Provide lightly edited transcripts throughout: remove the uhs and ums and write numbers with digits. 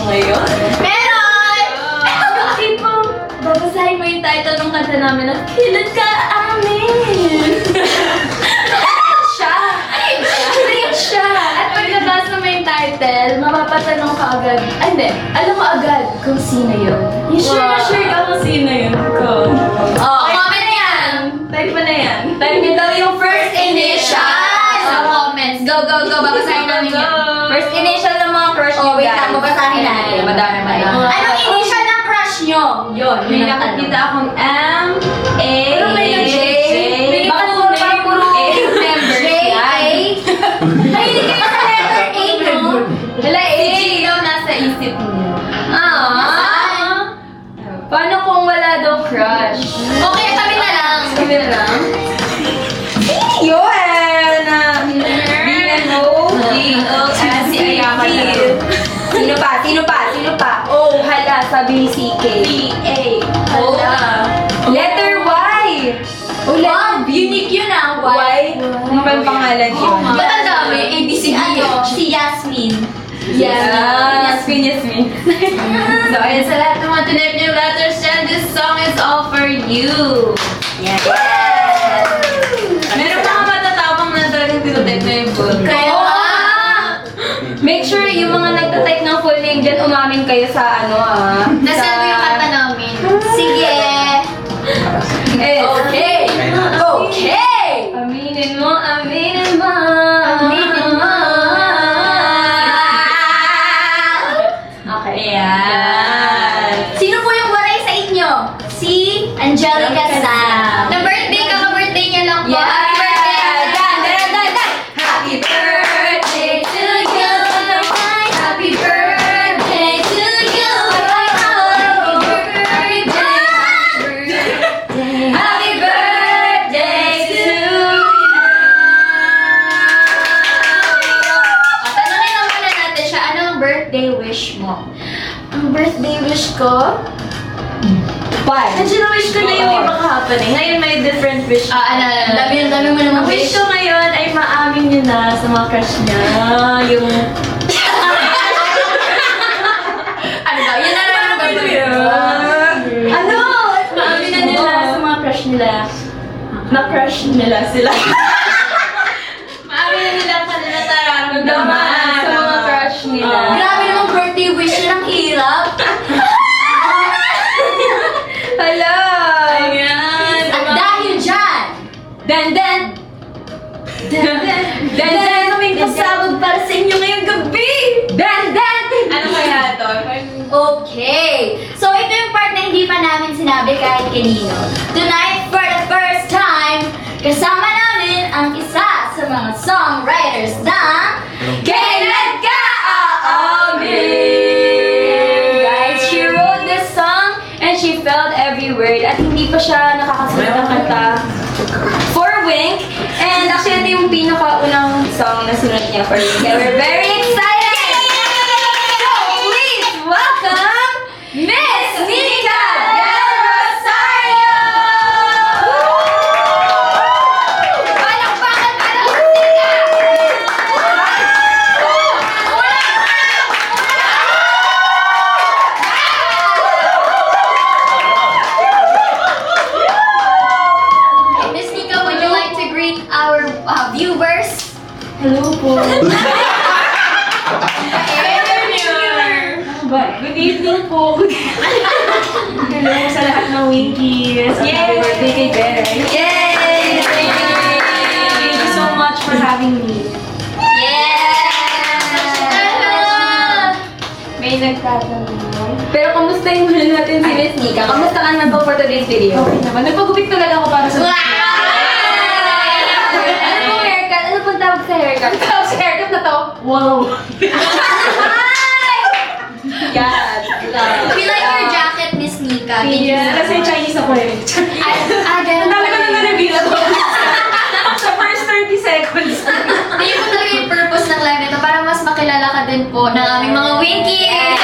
ngayon? Meron! Yung tipong, babasahin mo yung title ng kanta namin at kailan ka amin? Siya! Ayun siya! At pag nabasa mo yung title, mapapatanong ka agad. Ay, hindi. Alam mo agad kung sino yun. You sure na sure ka kung sino yun ko. Oh, comment na yan! Type mo na yan. Type niyo daw yung first initial sa comments. Go, go, go! Babasahin namin yan. First initial ng mga crush niyo, Oh, wait guys. lang, babasahin natin. Madami pa yan. Anong initial ng crush nyo? Yun, May yun ang nakakita tanong. akong M, A, Pero may J. Baka puro members J, yan. A. Mahilig kayo sa letter A, no? Wala, Si A. J daw nasa isip niya. Paano kung wala daw crush? Okay, kami na lang. Sabi na lang. Yun! B-N-O-G-O-S-C. Sino pa? Sino pa? Sino pa? Oh, hala, sabi ni CK. B-A. Hala. Letter Y. Oh, Wow, letter B. unique yun ah. Y. Ano ba yung pangalan yun? Ba't ang dami? A, B, C, D. Si Yasmin. Yasmin. So, ayun sa lahat ng mga tinip niyo letters dyan, this song is all for you. Yes. Meron pa matatapang na talagang tinotype na yung book. Kaya Make sure yung mga nagtatype ng full name dyan, umamin kayo sa ano nasaan mo yung kanta namin? Sige. Okay. Okay. Aminin mo, aminin mo. Aminin mo. Okay. Ayan. Sino po yung waray sa inyo? Si Angelica Sam. Na birthday, kaka-birthday niya lang po. Yeah. Happy birthday to you. Happy birthday to you. Happy birthday to you. Tanungin na muna natin siya, ano ang birthday wish mo? Ang birthday wish ko? Nandiyan wish ko na yung iba kahapon eh. Ngayon may different wish. Dami mo naman Ang wish ko ngayon ay maamin niyo na sa mga crush niya. Yung... Ano daw? Yan na lang ang gagawin. Ano? Maamin na nila sa mga crush nila. Na-crush nila sila. Maamin na nila kanila Naman sa mga crush nila. Grabe namang birthday wish yun. Ang hirap. Hala! Ayan. At dahil dyan, Dan! Kaming pasabog para sa inyo ngayong gabi! Dan! ano kaya to? Okay. So, ito yung part na hindi pa namin sinabi kahit kanino. Tonight, for the first time, kasama namin ang isa sa mga songwriters na Kailan Ka Aamin! Guys, she wrote this song and she felt every word at hindi pa siya nakakasulat ng kanta for Wink. And actually, ito yung pinakaunang song na sulat niya for Wink. And we're very excited! So, please welcome Miss Nika Del Rosario! Palakpakan para sa Nika! Miss Nika, would you like to greet our viewers? Hello po. Good evening po. Hello sa lahat ng Winkies. At happy birthday kay Beren. Yay! Thank you so much for having me. May nagtatanong. Pero kamustahin muna natin si Miss Nika? Kamusta ka naman po for today's video? Okay naman. Nagpagupit talaga ako para sa... Ano pong haircut? Ano pong tawag sa haircut? Tawag sa haircut na to? Wow! Yes! We like your jacket, Miss Nika. Thank you. Kasi Chinese ako eh. Ganun Ang dami ko pala na yun. na-reveal ako. Sa first 30 seconds. Ayun po talaga yung purpose ng live nito para mas makilala ka din po ng aming mga Winkies.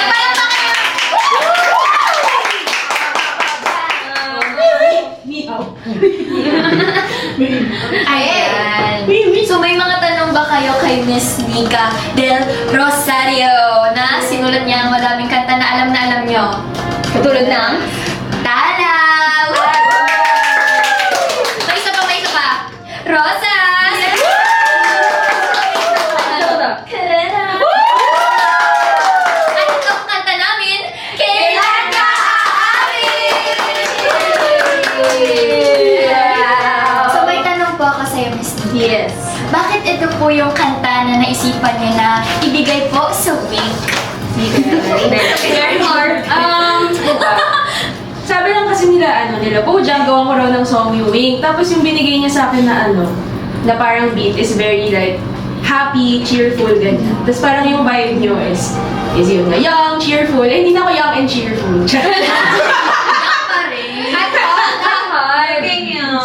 Ayan. So may mga tanong ba kayo kay Miss Nika Del Rosario na sinulat sinulat niya ang maraming kanta na alam nyo. Katulad ng? Tanaw! May isa pa. Rosas! Karera! At ito ang kanta namin, Kailan Ka Aamin? So may tanong po ako sa'yo, Miss Nikki. Yes. Bakit ito po yung kanta na naisipan niyo na ibigay po sa Wink? Very hard. Diba? Sabi lang kasi nila, Bojack, gawa ko raw ng song yung Wink. Tapos yung binigay niya sa akin na na parang beat is very like, happy, cheerful, ganyan. Tapos parang yung vibe niyo is yun na young, cheerful. Eh, hindi na ako young and cheerful. Pa rin.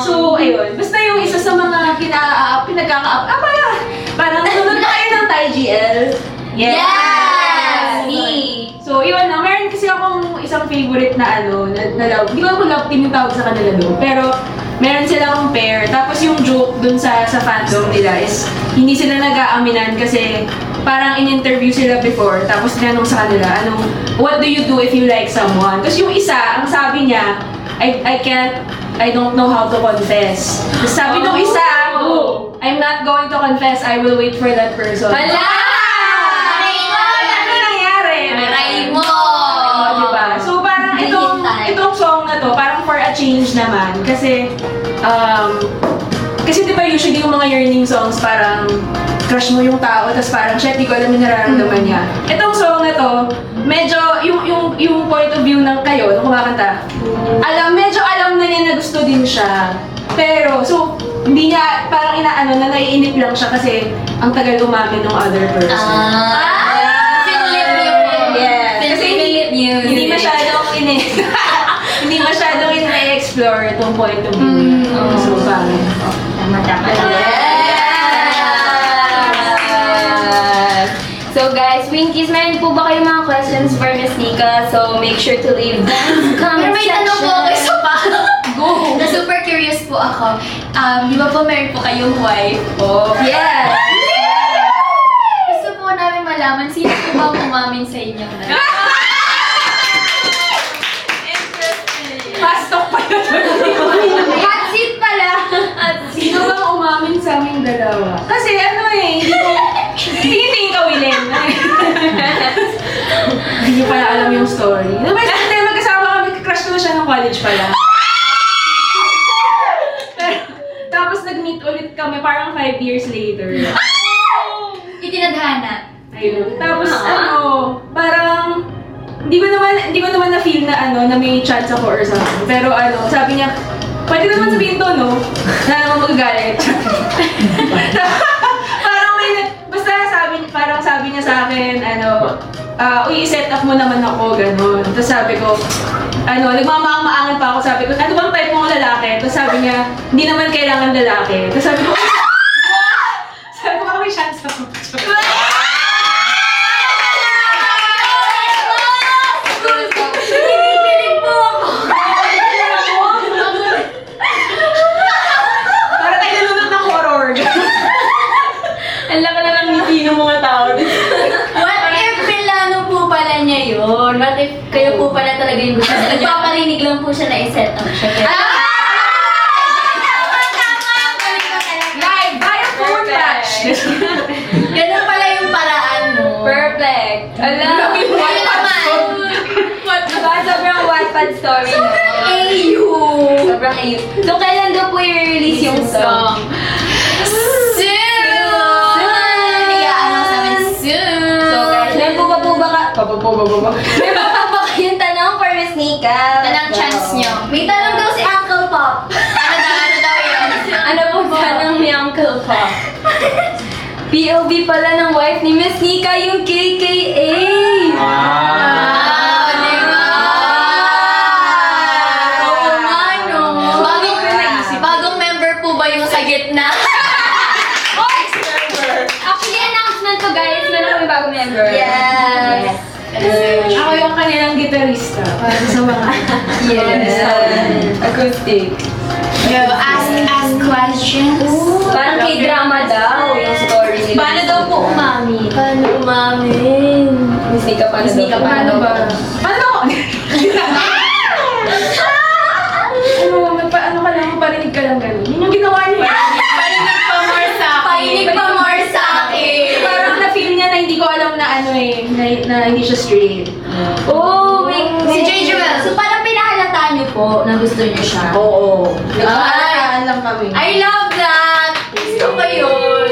So, ayun. Basta yung isa sa mga parang nanonood na kayo ng Thai GL. Yes! Me! So, yun na. Meron kasi akong isang favorite na na love. Hindi ko alam kung love team yung tawag sa kanila doon. Pero, meron silang pair. Tapos yung joke dun sa fandom nila is, hindi sila nag-aaminan kasi parang in-interview sila before. Tapos tinanong sa kanila, what do you do if you like someone? Tapos yung isa, ang sabi niya, I don't know how to confess. Tapos sabi nung isa, I'm not going to confess, I will wait for that person. Hala! Ano nangyari? Aray mo! Diba? So parang Hintay. itong song na to, parang for a change naman. Kasi diba usually yung mga yearning songs, parang crush mo yung tao, tapos parang, shit, di ko alam yung nararamdaman niya. Itong song na to, medyo, yung point of view ng kayo, nung kumakanta, medyo alam na niya na gusto din siya. Pero, so, hindi niya, parang na naiinip lang siya kasi ang tagal umamin ng other person. Finlip yun. Yes. Kasi hindi masyadong hindi masyadong ina-explore itong point of view. So, parang, Tama. So guys, Winkies, meron po ba kayong mga questions for Miss Nika? So make sure to leave them in the comment Pero may tanong po ako isa pa. Go! Na super curious po ako. Di ba po meron po kayong wife po? Yes! Gusto po namin malaman, sino po ba umamin sa inyong dalawa? Pastok pa yun! Hot seat pala! Sino bang umamin sa aming dalawa? Kasi hindi ka willing. Hindi niyo pala alam yung story. Magkasama kami, crush ko siya ng college pala. Tapos nag-meet ulit kami parang 5 years later. Itinadhana. Ayun. Tapos parang hindi ko naman na-feel na may chance ako or something. Pero sabi niya, pwede naman sabihin to, no? Na naman magagalit. Parang sabi niya sa akin, i-set up mo naman ako, gano'n. Tapos sabi ko, nagmamaang-maangan pa ako, sabi ko, ano bang type mong lalaki? Tapos sabi niya, hindi naman kailangan lalaki. Tapos sabi ko, sabi ko, may chance ako. Para tayo nanonood ng horror. Ang laki na lang ngiti ng mga tao. What if plano po pala niya yun? What if kayo po pala talaga yung gusto niya? Nagpaparinig lang po siya na i-set up siya. Live, via phone touch. Ganun pala yung paraan, no? Perfect. Alam, Ano naman? sobrang Wattpad story, no? AU! Sobrang AU. So, kailan daw po i-release yung song? Soon! I-announce namin soon! So, guys, may po ba May ba kayong tanong for Miss Nika? Tanong chance nyo. May tanong daw si Uncle Pop. Ano daw yun? Ano po tanong ni Uncle Pop? POV pala ng wife ni Miss Nika, yung KKA! Bagong member po ba yung sa gitna? Actually, announcement to guys, meron kami bagong member. Yes. Ako yung kanilang gitarista para sa mga acoustic. Yo, ask questions. Parang K-drama daw yung story nila. Paano daw po umami? Paano umamin? Miss Mika, paano Miss Mika, daw? paano ba? Ano? Ano ka lang, parinig ka lang ganun. Yun yung ginawa niya. Parinig pa more sa akin. Painig pa more sa akin. Parang na-feel niya na hindi ko alam na ano eh, na hindi siya straight. Oh, Si J. Joel, so parang pinahalata niyo po na gusto niyo siya? Oo. Ay, lang kami. I love that! Gusto ko yun.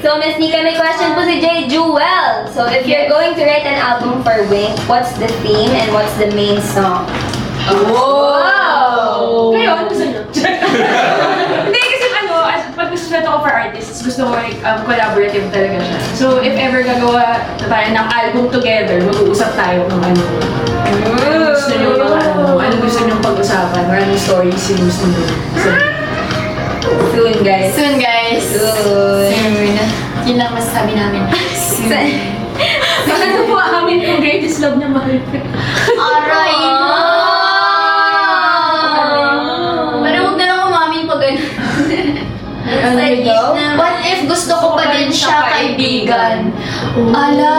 So, Miss Nika, may question po si J. Jewel. So, if you're going to write an album for Wink, what's the theme and what's the main song? Wow! Ngayon, gusto niyo? Hindi, kasi ano, pag gusto na ako for artists, gusto ko like, collaborative talaga siya. So, if ever gagawa na tayo ng album together, mag-uusap tayo kung ano. Ano gusto niyo yung ano gusto niyo pag-usapan, or anong stories yung gusto niyo. So, Soon, guys. Soon, guys. Soon. Yun lang masasabi namin. baka na po amin yung greatest love niya, mahal. Aray na! Pero huwag na lang umamin pag gano'n. Ano daw? What if gusto ko pa din siya kaibigan? Ala,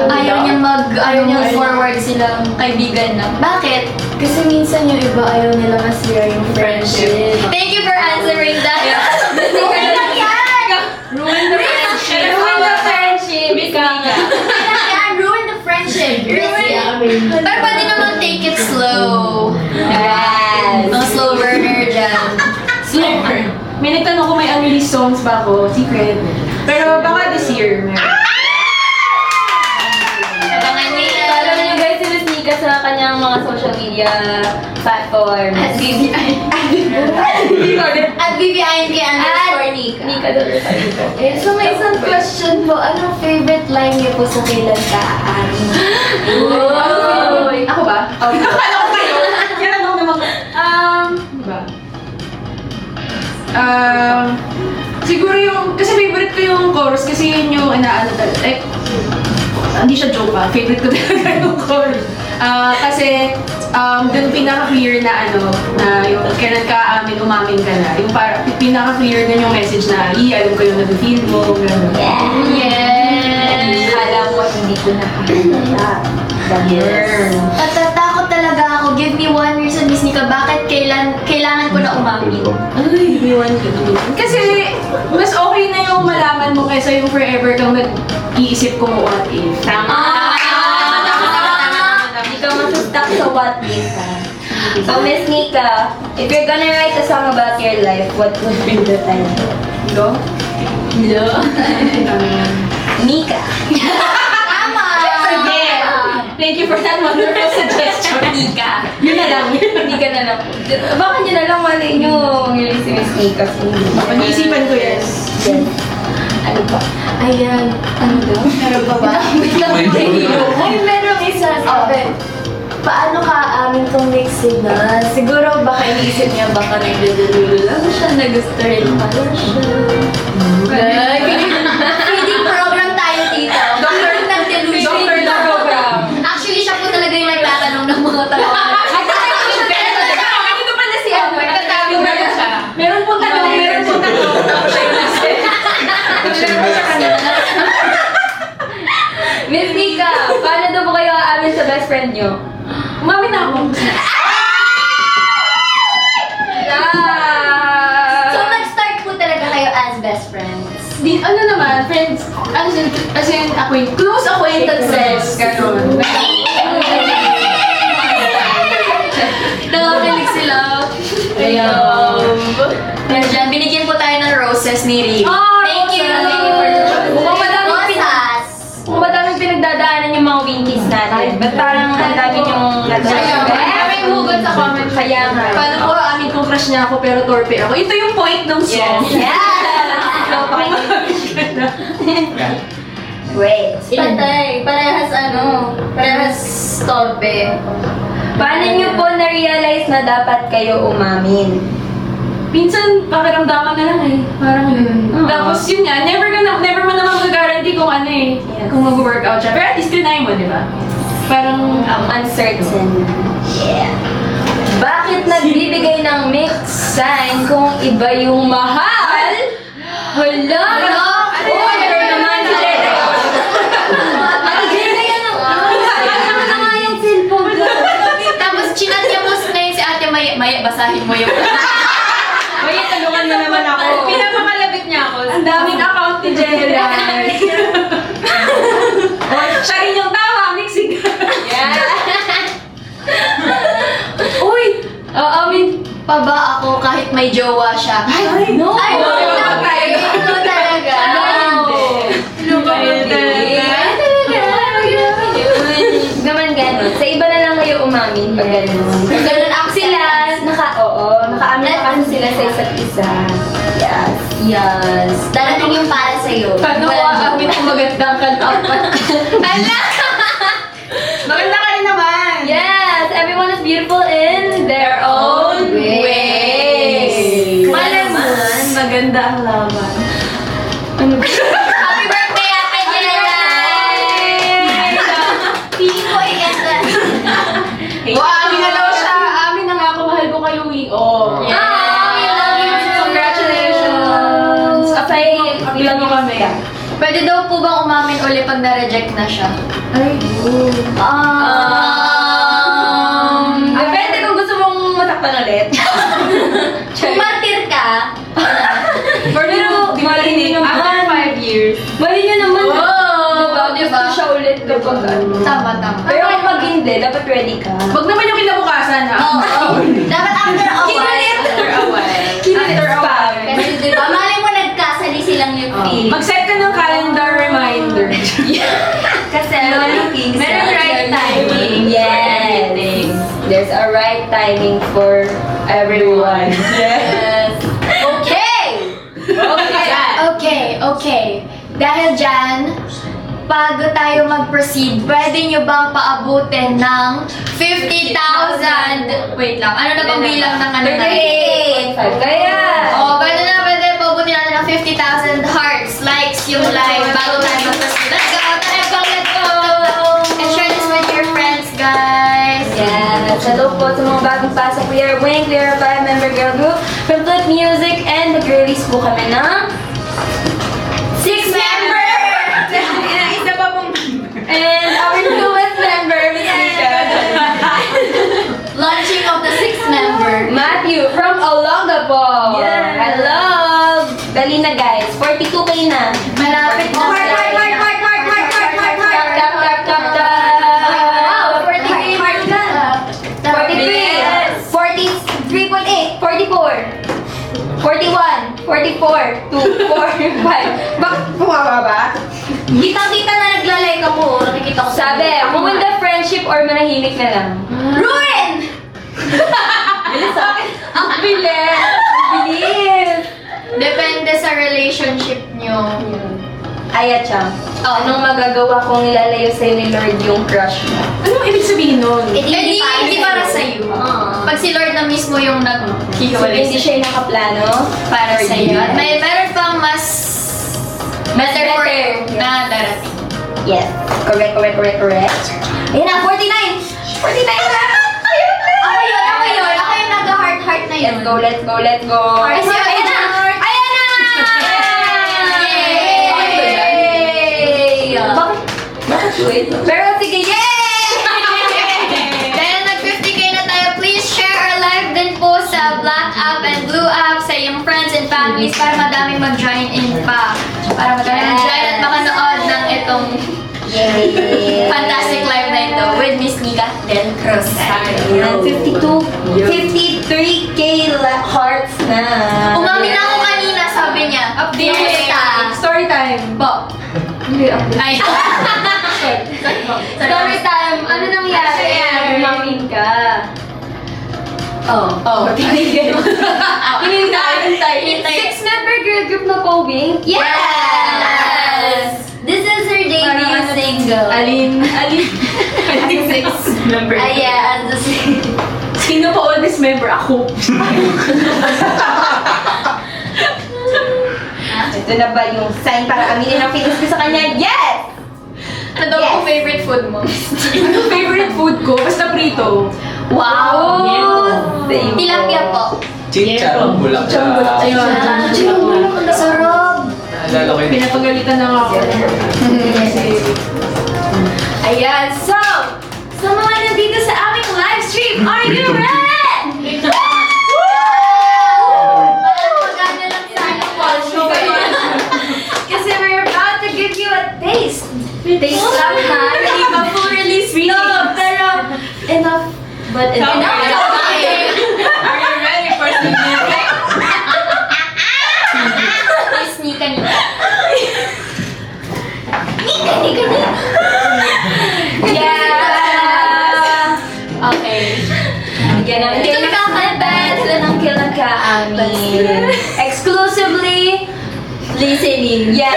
ayaw niya forward silang kaibigan na. Bakit? Kasi minsan yung iba ayaw nila masira yung friendship. Thank you for answering that. Okay lang yan! Ruin the friendship. Ruin the friendship. Ika nga. Okay lang yan, ruin the friendship. Pero pwede naman take it slow. Yes. Ang slow burner dyan. Slower. May nagtanong ko may unreleased songs ba ako, secret. Pero baka this year, meron. Abangan niyo yan. Follow niyo guys si Miss Nika sa kanyang mga social media platforms. At BBI. At BBI _Nika. Nika daw rin tayo dito. Eh, so may isang question po, anong favorite line niyo po sa Kailan Ka Aamin? Ako ba? Ano ko kayo? Yan ano naman. Diba? Siguro yung, kasi favorite ko yung chorus kasi yun yung inaano talaga. Like, hindi siya joke ba? Favorite ko talaga yung chorus. Kasi, dun pinaka-clear na ano, na yung kailan ka amin, umamin ka na. Yung pinaka-clear na yung message na, alam ko yung nag-feel mo, gano'n. Yes! Kala mo hindi ko nakakita. Yes. Natatakot talaga ako. Give me one reason, Miss Nika, bakit kailangan ko na umamin? Ay, iwan ka din. Kasi, mas okay na yung malaman mo kaysa yung forever kang nag-iisip kung what if. Tama. Hindi ka masustuck sa what if. So, Miss Nika, if you're gonna write a song about your life, what would be the title? Go? No. Nika. Tama! Thank you for that wonderful suggestion. Nika. Yun na lang. Nika na lang. Baka nyo na lang mali nyo yung si Miss Nika. Pag-iisipan ko yan. Yes. Ano pa? Ayan, ano daw? Meron pa ba? Wait lang, ay, merong isa. Sabi, paano ka aamin kung mixed signal? Siguro baka iniisip niya baka nagdudululo lang siya, nagusto rin pala siya. Feeding program tayo dito. Doctor na program. Actually, siya po talaga yung nagtatanong ng mga tanong. Dito pala si ano. Nagtatabi ba siya? Meron pong tanong. Miss Nika, paano daw po kayo aamin sa best friend nyo? Umami na ako. So, nag-start po talaga kayo as best friends. Ano naman, friends, as in close acquaintances, gano'n. Nakakilig sila. Nandiyan, binigyan po tayo ng roses ni Riri. Thank you! Kung madaming pinagdadaanan yung mga winkies natin, ba't parang ang dami yung Maraming hugot sa comment. Kaya nga. Paano ko amin kung crush niya ako pero torpe ako? Ito yung point ng song. So, Great. Patay. Parehas torpe. Paano nyo po na-realize na dapat kayo umamin? Minsan, pakiramdaman na lang eh. Parang yun. Tapos yun nga, never mo naman mag-guarantee kung ano eh. Yes. Kung mag-workout siya. Pero at least trinay mo, di ba? Parang, Uncertain. Yeah. Bakit nagbibigay ng mixed sign kung iba yung mahal? Wala! Wala! Oh, meron naman si Jeda. Ate Jeda yan ang Sige, basahin mo yung... Uy, tulungan mo naman ako. Pinapakalabit niya ako. Ang daming account ni Jella. Siya rin yung tama, mixing. Uy! Aamin pa ba ako kahit may jowa siya? Ay, no. Ay, no, No. no talaga. No ba naman ganun. Sa iba na lang kayo umamin pag ganun. Ganun ako Sila, nakaamin na kasi sila sa isa't isa. Yes. Yes. Darating yung para sa'yo. Paano ko aamin kung magandang kanta? Ala! Maganda ka rin naman! Yes, everyone is beautiful in their own way. Malaman, maganda ang laban. Happy birthday, Ate Jella! Pili ko ikanta. Amin na daw siya. Amin na nga ako, mahal ko kayo, Oh. Yeah. I love you. Congratulations! Ilan mo kami? Pwede daw po bang umamin uli pag na-reject na siya? Ay, Depende kung gusto mong matakpan ulit. Kung martir ka, Pero, mali nyo After naman. 5 years. Mali nyo naman. Oh, Diba? Gusto siya ulit kapag ano. tama. Pero kung mag hindi, dapat ready ka. Wag naman yung kinabukasan, ha? Oo. Dapat after a while. After a while. After a while. Kasi diba, malay mo nagkasali silang yung feel. Mag-set ka ng calendar reminder. Kasi Merong right timing. Yes. There's a right timing for everyone. Yes. Okay. Dahil dyan, bago tayo mag-proceed, pwede nyo bang paabutin ng 50,000? Wait lang, ano na bang bilang ng ano na? 38. Kaya. Oh, pwede paabutin natin ng 50,000 hearts, likes yung live bago tayo mag-proceed. Let's go! And share this with your friends, guys. Yes. Hello po sa mga bagong pasok. We are Wink. We are a 5-member girl group from Flip Music and the girlies po kami ng 6-member! Isa pa pong And our newest member, Miss Mika. Launching of the 6th member. Matthew from Olongapo. Yes. Hello! Dali na guys. 42K na. Malapit na Heart, sila. Tap, tap, tap, tap. Wow, 43 heart na. 43. 43.8. 44. 41, 44, 2, 4, 5. Bakit bumaba ba? Kitang-kita na naglalay ka mo. Nakikita ko Sabi, kumanda friendship or manahimik na lang. Ruin! Ang bilis! Ang bilis! Depende sa relationship nyo. Ayachang, anong magagawa kung nilalayo sa'yo ni Lord yung crush mo? Anong ibig sabihin nun? Hindi para sa'yo. Pag si Lord na mismo yung So, naghihiwalay hindi sa'yo. siya yung nakaplano? Para sa'yo. At meron pang mas better for better. you na darating. Yes. Correct. Ayan na, 49! 49 na! Ako yun. Ako yung nag-heart na yun. Let's go. Ayan na! Ayan na! Yay! Bakit wait? Pero sige, yay! Dahil nag-50k na tayo, please share our live din po sa Black App and Blue App sa iyong friends and families para madaming mag-join in pa. Para madaming mag-join at makanood ng itong fantastic live na ito with Miss Nika Del Rosario. 53K hearts na. Umamin na ako kanina, sabi niya. Kamusta? Story time. Po. Ay. Story time, ano nangyari? Umamin ka. Oh, Hinintay. 6-member girl group na po, Wing? Yes! This is her debut single. Alin? Six member. Ayan. Sino po oldest member? Ako. Ito na ba yung sign para aminin ang feelings ko sa kanya? Yes! Ano daw Yes. po favorite food mo? Ano favorite food ko? Basta prito. Wow! Same. Tilapia po. Chincharong bulaklak. Ayun. Sarap! Naalala ko yun. Pinapagalitan na nga ako. Ayan, so, sa mga nandito sa aming live stream, are you ready? But enough talking. Are you ready for some music? Miss Nika Nika. Nika Nika Nika. Yeah! Okay. Again, ang Ito nakakabad sila ng Kilang Ka Amin. exclusively Listening. yes.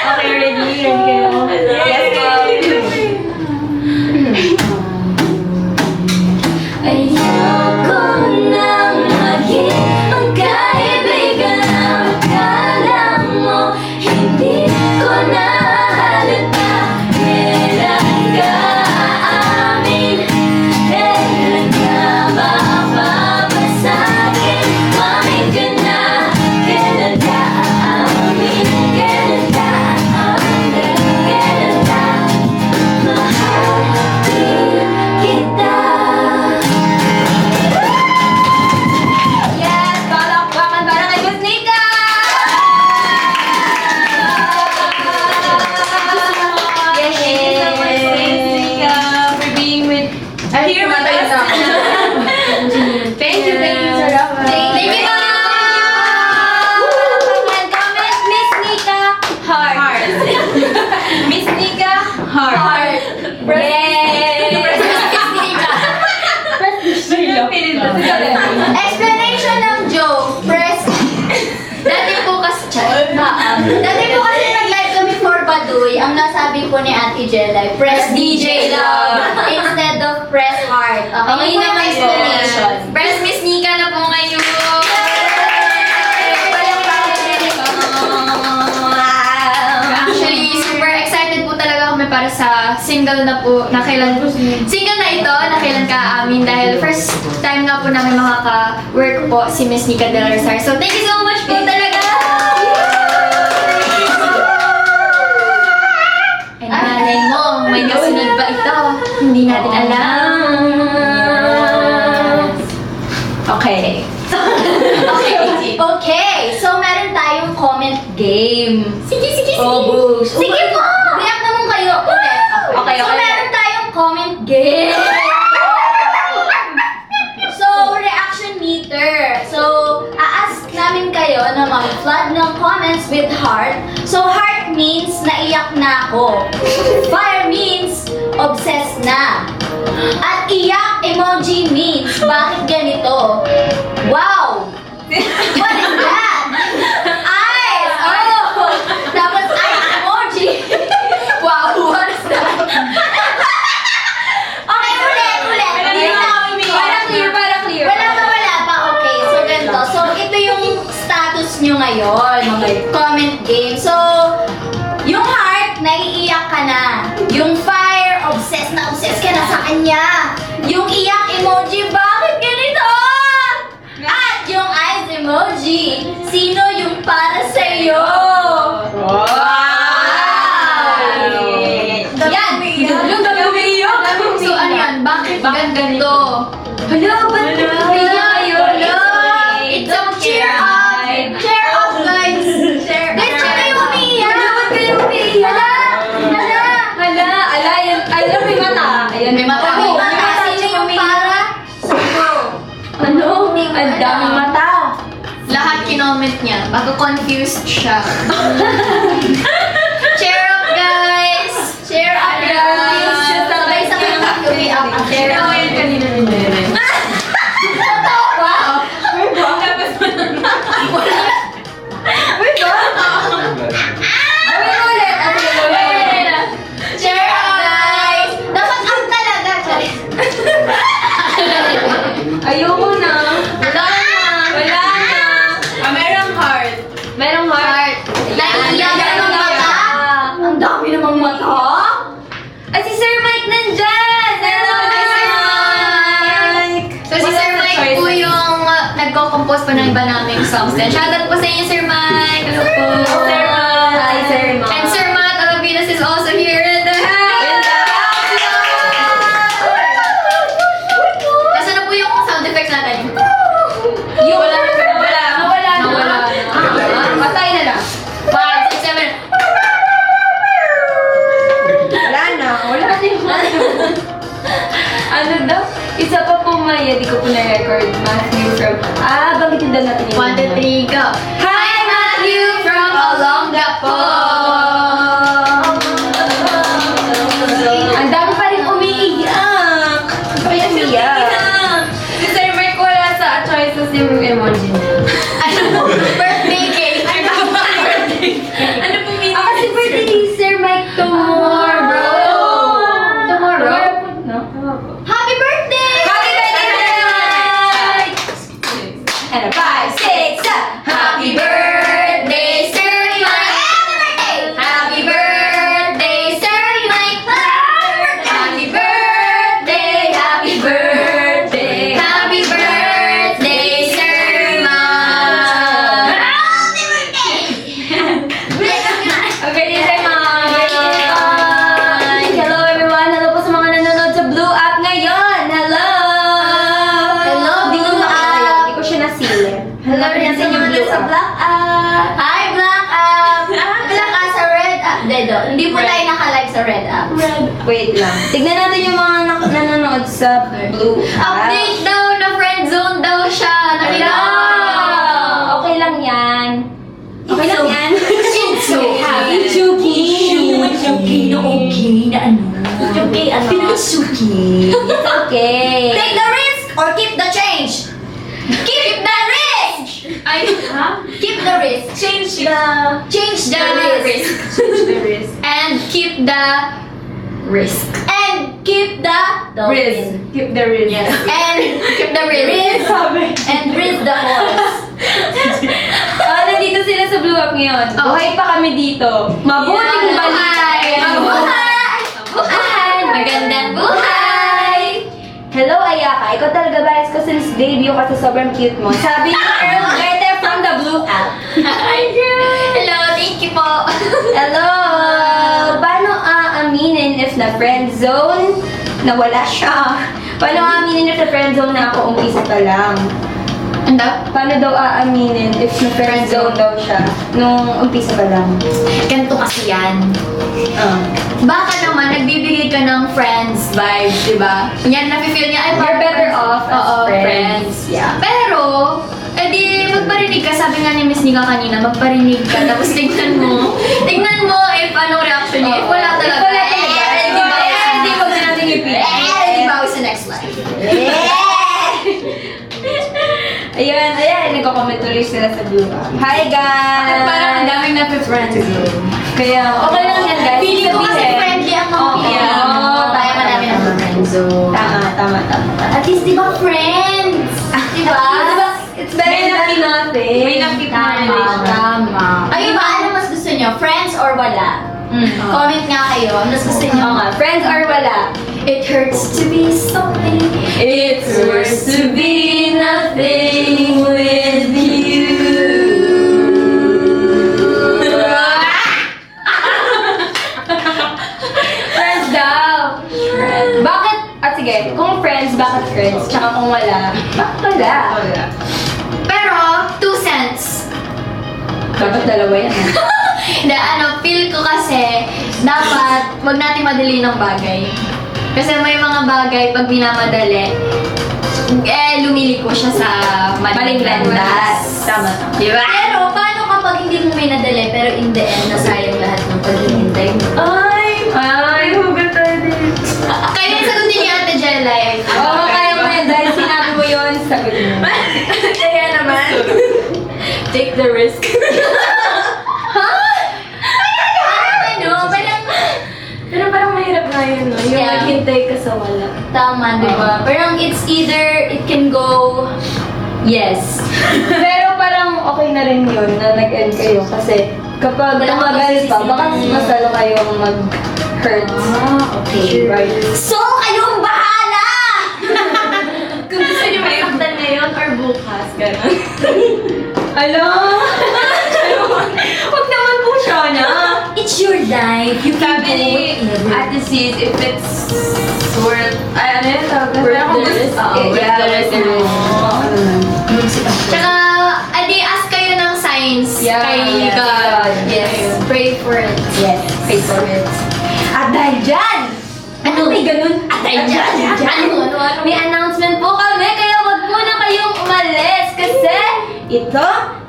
Okay, ready? Yes, go. Ayoko nang maging magkaibigan. Akala mo hindi ko na halata. Kailan ka aamin? Kailan ka mapapasagin? Mamin ka na. Kailan ka aamin? Kailan ka aamin? Kailan ka mahalin kita? Yes, palakpakan para kay Miss Nika! Yes, thank you so much, Miss Nika, for being here with us. Thank you, Sarah. Thank you, Comment, Miss Nika, heart. Miss Nika, heart. Yay! Explanation ng joke. Press. Dati po kasi nag-live kami for Baduy. Ang nasabi po ni Ate Jelay, press DJ love instead of press heart. Okay, yun ang explanation. Press Miss Nika na po ngayon. Actually, super excited po talaga kami para sa single na po, na kailan single na ito, na kailan ka amin dahil first time nga po namin makaka-work po si Miss Nika Del Rosario. So, thank you so much po talaga! And malay mo, may nasunod ba ito? Hindi natin alam. Okay. Okay, so meron tayong comment game. Sige. Oh, boosh. Sige po! React naman kayo ulit. Okay. So meron tayong comment game. So, reaction meter. So, a-ask namin kayo na mag-flood ng comments with heart. So, heart means naiyak na ako. Fire means obsessed na. At iyak emoji means bakit ganito? Wow! What is that? Eyes! Oh! Tapos eyes emoji. Wow, what is that? Okay, ulit. Para clear. Wala pa. Okay, so ganito. So, ito yung status nyo ngayon. Comment game. So, yung heart, naiiyak ka na. Yung fire, obsessed ka na sa kanya. Yung iyak emoji, bakit ganito? At yung eyes emoji, sino yung para sa'yo? Yan! Yung umiiyak. So, ano yan? Bakit ganito? Hala, ba't It's a cheer up! Cheer up, guys! Guys, ba't kayo umiiyak? Ba't kayo umiiyak? Hala, may mata. Ayan, may mata. May mata. Sino yung para sa'yo? Ano? Ang daming mata. Lahat kinoment niya. Baka confused siya. Cheer up, guys! Cheer up, guys! Sabay-sabay ng pag-uwi-up. Cheer up. Totoo ba? Cheer up, guys! Dapat up talaga, Charis. Ayoko na. Wala na. Merong heart. Merong heart. Naiiyak ka ng mata? Ang dami namang mata. Ay, si Sir Mike nandyan! Hello, Sir Mike! So, si Sir Mike po yung nagko-compose pa ng iba naming songs din. Shoutout po sa inyo, Sir Mike! Hello po! Sir Mike! Hi, Sir Mike! And Sir Matt Alavinas is also here in the house! Nasaan na po yung sound effects natin? Yung nawala. Patay na lang. 5, 6, 7. Wala na. kaya di ko po na-record. Matthew from... banggitin daw natin yung 1, 2, 3, go! Hi, Matthew from Olongapo! Ang dami pa rin umiiyak. Bakit umiiyak? Si Sir Mark wala sa choices yung emoji niya. Ano? Birthday cake! Ano po meaning? Kasi birthday ni Sir Mike tomorrow. Tomorrow? No? Happy birthday! Happy birthday, Mike! Ano? 5, 6, 7. Happy birthday, Sir Mike! Happy birthday, Sir Mike! Happy birthday, happy birthday, happy birthday, Sir Mike! Happy birthday! Okay, din tayo Hello everyone! Hello po sa mga nanonood sa Blue App ngayon! Hello! Hello, Di ko Blue makilala. App. Di ko siya nasilip. Hello rin sa mga nasa Black App. Hi, Black App. Black App sa Red App. Hindi po tayo naka-live sa Red App. Wait lang. Tignan natin yung mga nanonood sa Blue App. Update daw na friend zone daw siya. Nakita ko. Okay lang yan. Okay lang yan. It's okay. It's okay. It's okay na okay na ano. It's okay ano. It's okay. It's okay. Take the risk or keep the change. Keep the risk. Ay, ha? Keep the risk. Change the risk. Change the risk. And keep the Risk. and keep the Risk. Keep the risk. Yes. And keep the risk. Sabi. And risk the horse. Nandito sila sa Blue App ngayon. Buhay pa kami dito. Mabuting balita. Buhay! Buhay! Magandang buhay! Hello, Ayaka. Ikaw talaga bias ko since debut ka sa sobrang cute mo. Sabi ni Earl Better from the Blue App. Hello, thank you po. Hello! Paano aaminin if na friend zone na wala siya? Paano aaminin if na friend zone na ako umpisa pa lang? Ano? Paano daw aaminin if na friend zone daw siya nung umpisa pa lang? Ganito kasi yan. Baka naman, nagbibigay ka ng friends vibe, di ba? Yan, nafe-feel niya, ay, You're parang better friends. off as Oo, friends. Yeah. Pero, edi, magparinig ka. Sabi nga ni Miss Nika kanina, magparinig ka. Tapos tignan mo if anong reaction niya. If wala talaga. If wala talaga. Di ba? Hindi, wag na natin i-repeat. Di ba? Sa next slide. Ayan, nagko-comment tuloy sila sa Blue App. Hi guys! Parang ang daming na-friends. Kaya, okay lang yan guys. Feeling ko kasi Sabihin. friendly ang mga Oo. people. Kaya marami na friends. Tama. At least, di ba, friends? Di ba? It's better na nothing. May nakip na Tama, relation. tama. Ay, iba, ano mas gusto nyo? Friends or wala? Comment nga kayo. Ano mas gusto nyo? Oo nga, friends or wala? It hurts to be something. It's worse to be nothing with you. Friends daw. Bakit? Sige, kung friends, bakit friends? Tsaka kung wala, bakit wala? Pero, 2 cents. Dapat dalawa yan. Hindi, feel ko kasi, dapat, wag natin madali ng bagay. Kasi may mga bagay, pag minamadali, lumiliko siya sa Maling landas. Tama. Diba? Pero, paano kapag hindi mo may nadali, pero in the end, nasayang lahat ng paghihintay mo? Ay, hugot tayo din. Kaya sagutin ni Ate Jella eh. Oo, kaya mo yan. Dahil sinabi mo yun, sagot mo. Kaya naman. Take the risk. Pero parang mahirap nga yun, no? Yung Yeah. maghintay ka sa wala. Tama, di ba? Parang it's either, it can go, yes. Pero parang okay na rin yun na nag-end kayo kasi kapag Wala tumagal kang pa, baka mas lalo kayong mag-hurt. Okay. Right? So, kayong bahala! Kung gusto niyo may aktan ngayon or bukas, gano'n. Alam? Huwag naman po siya na. It's your life. You can Sabi do ni whatever. Ate Sis, if it's worth, ano yun tawag? Worth Pero kung the gusto- risk. Oo, worth Yeah, the risk. worth the risk. Tsaka, adi, ask kayo ng signs Yeah, kay yes, God. God. Yes. Pray for it. Yes, pay for it. At dahil dyan, At may ganun. Ano? May announcement po kami, kaya wag po na kayong umalis kasi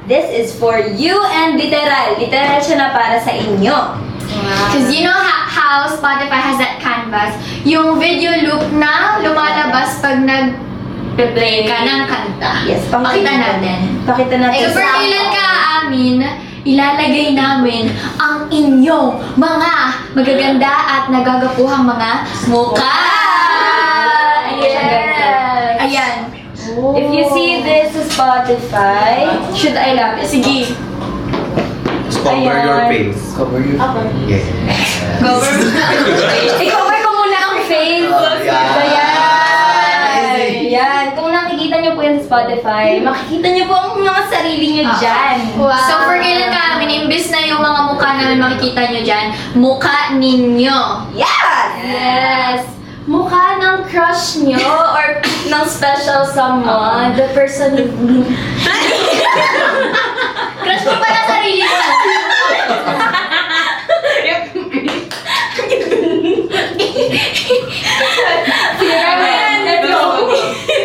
this is for you and literal siya na para sa inyo. Because you know how Spotify has that canvas, yung video loop na lumalabas pag nag-play ka ng kanta. Yes, Pakita natin. Pakita natin. So, for kailan ka aamin, ilalagay namin ang inyong mga magaganda at nagagapuhang mga mukha. Yes. Ayan. If you see this sa Spotify, should I lapit? Sige. Just cover Ayan. your face. Cover you. Yes. I-cover ko muna ang face. Ayan. Yan. Kung nakikita niyo po yan sa Spotify, makikita niyo po ang mga sarili niyo dyan. Wow. So, for kailan ka amin, imbis na yung mga mukha namin makikita nyo dyan, mukha ninyo. Yes! Yes! Mukha ng crush nyo or ng special someone, the person crush mo pala sarili mo.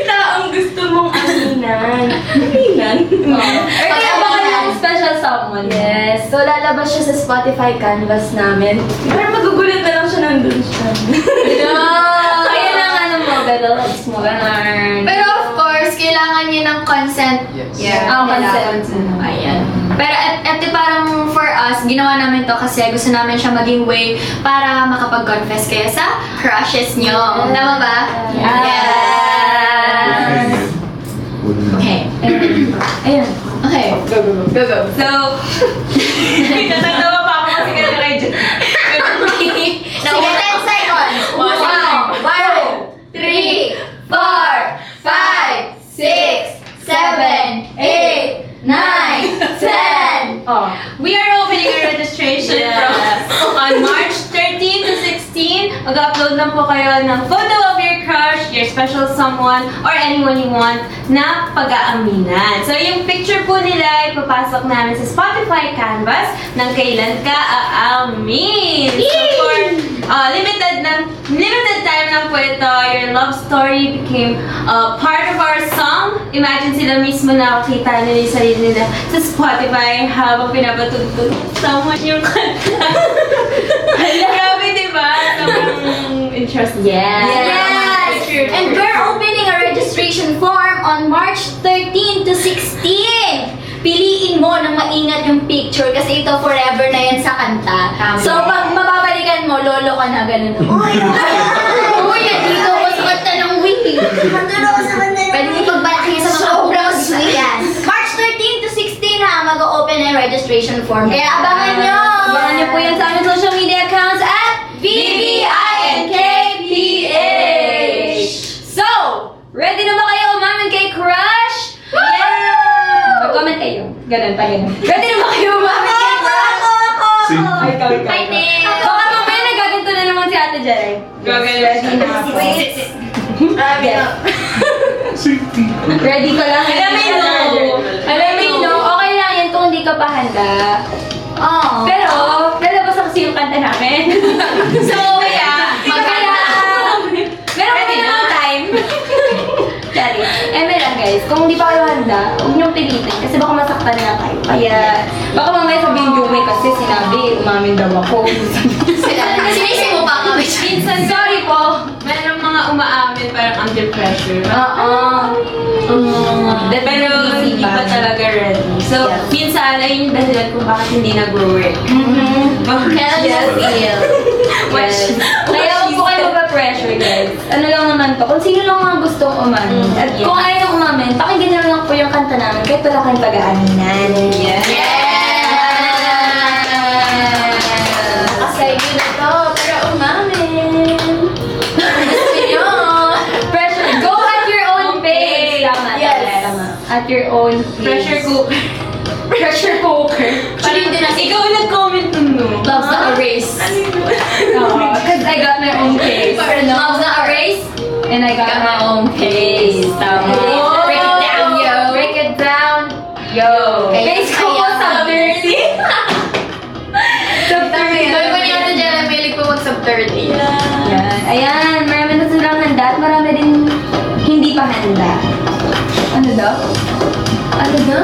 Taong gusto mong aminan. Aminan? Or kaya baka lang special someone. Yes. So, lalabas siya sa Spotify canvas namin. Pero magugulat na lang siya nandun siya. Kaya lang ano mo, bells mo, ganun. Pero of course, kailangan niyo ng consent. Yes. Consent. Ayan. Pero ito parang for us, ginawa namin to kasi gusto namin siya maging way para makapag-confess kayo sa crushes nyo. Tama ba? Yes. Okay. Ayun. Okay. Go. So, natatawa pa ako kasi kaya kay Jen. Now, 10 seconds. 1, 2, 3, 4, 5, 6, 7, 8, 9, 10. Oh. We are opening a registration on March 13 to 16. Mag-upload lang po kayo ng photo of your crush, your special someone, or anyone you want na pag-aaminan. So, yung picture po nila ipapasok namin sa Spotify canvas ng kailan ka aamin. So, for limited time lang po ito, your love story became part of our song. Imagine sila mismo nakakita nila yung sarili nila sa Spotify habang pinapatugtog someone yung kanta. Grabe, diba? Sobrang interesting. Yes! And we're opening a registration form on March 13 to 16. Piliin mo ng maingat yung picture kasi ito forever na yan sa kanta. So, pag mababalikan mo, lolo ka na ganun. Uy, dito ako sa kanta ng wiki. Pwede mo pagbalaki sa mga obras. Yan. March 13 to 16 ha, mag-open ang registration form. Kaya abangan nyo! Abangan niyo po yan sa aming social media accounts at VVINKPH! So, ready na ba kayo umamin kay Crush? Yeah! Mag-comment kayo. Ganun, pa ganun. Ready na ba kayo umamin kay Crush? Ay, ikaw. Hi, Nick! Baka mamaya nagaganto na naman si Ate Jai. Ready na ako. Ready ka lang. Alam mo, okay lang yan kung hindi ka pa handa. Oh. Pero, lalabas na kasi yung kanta namin. So, kaya, meron kami namang time. Sorry. Meron guys, kung hindi pa kayo handa, huwag niyong pilitin kasi baka masaktan na kayo. Kaya, baka mamaya sabihin yung may kasi sinabi, umamin daw ako. Sinisi mo pa kami. Minsan, sorry po, mayroong mga umaamin parang under pressure. Pero hindi pa talaga ready. So, Yes. minsan, ayun yung dahilan kung bakit hindi nag-work. Kaya Yes. feel. Yes. Kaya huwag po kayo mag-pressure guys. Ano lang naman to, kung sino lang mga gustong umamin. At kung ayaw nang umamin, pakinggan na lang po yung kanta namin kahit wala kayong pag-aaminan. Yes. Kasay yun na to, pero umamin. Gusto nyo. Pressure. Go at your own pace. Tama, Yes. tama. At your own pace. Pressure cooker. Pressure cooker. Actually, din natin. Ikaw nag-comment nun, no? Love's not a race. Because I got my own pace. Love's not a race. And I got my own pace. Tama. Break it down, yo. Break it down, yo. Okay. Pace ko po sa 30. Sub 30. Sabi ko ni Ate Jella, may po mag-sub 30. Yan. Ayan, marami na silang handa at marami din hindi pa handa. Ano daw? Ano na?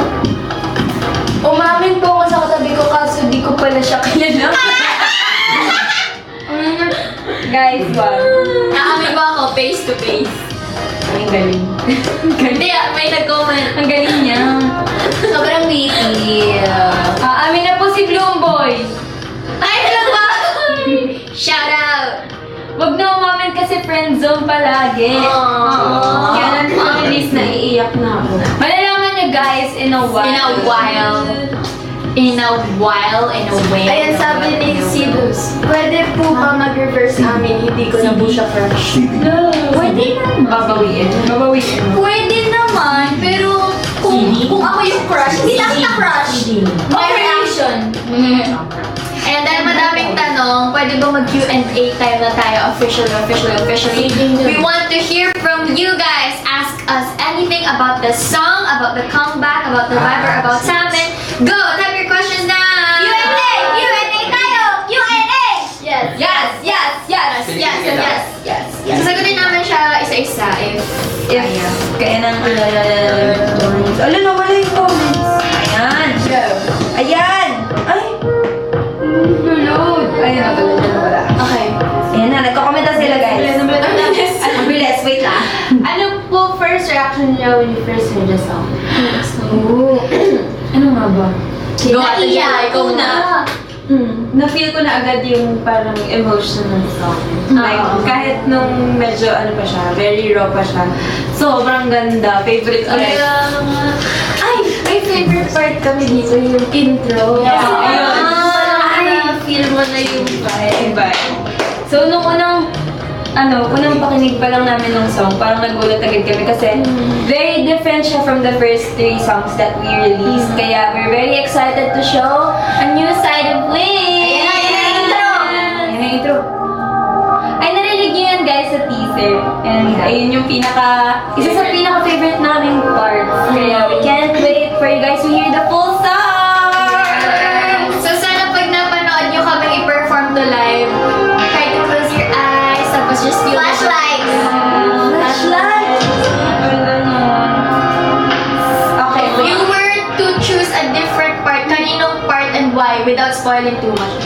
Umamin po ako sa katabi ko kaso di ko pala siya kilala. Guys, wow. Naamin ba ako face to face? Ang galing. Hindi may nag-comment. Ang galing niya. Sobrang witty. Amin na po si Bloom Boy. Ay, talaga! Shout out! Wag na umamin kasi friend zone palagi. Aww. Kailan po ang release na iiyak na ako? Malalaman niyo guys in a while. In a while. In a way. Ayan, sabi ni Sidus, pwede po ba mag-reverse amin? Hindi ko na po siya crush. Pwede naman. Babawiin. Pwede naman, pero kung ako yung crush, hindi lang kita crush. My reaction. Ayan, dahil madaming tanong, pwede ba mag-Q&A time na tayo officially? We want to hear from you guys. Ask us anything about the song, about the comeback, about the vibe, or about Salmon. Go! Type your questions down! Q&A! Tayo! Q&A! Yes! Sasagutin namin siya isa-isa If kaya nang Ala na, wala yung comments. Ayan. Ayan. Ay. Lulod. Ayan na pala dyan wala. Okay. Ayan na, nagko-comment na sila guys. Ang bilis, wait lang. Ano po first reaction niyo when you first heard the song? Ano nga ba? Go, Ate Jia, ikaw na. Na-feel ko na agad yung parang emotion ng song. Like, kahit nung medyo ano pa siya, very raw pa siya. Sobrang ganda. Favorite ko rin. Ay, may favorite part kami dito, yung intro. Yeah. Ayun. Feel mo na yung vibe. So, nung unang pakinig pa lang namin ng song, parang nagulat agad kami kasi very different siya from the first 3 songs that we released. Kaya we're very excited to show a new side of Wings! Ayan Ayan ang intro. Ay, narinig niyo yan guys sa teaser. And ayun yung isa sa pinaka-favorite naming parts. Kaya we can't wait for you guys to hear the full song! So sana pag napanood nyo kami i-perform to live, try to close your eyes, tapos just feel flashlight. Flashlight! Okay, You were to choose a different part, kaninong part and why, without spoiling too much.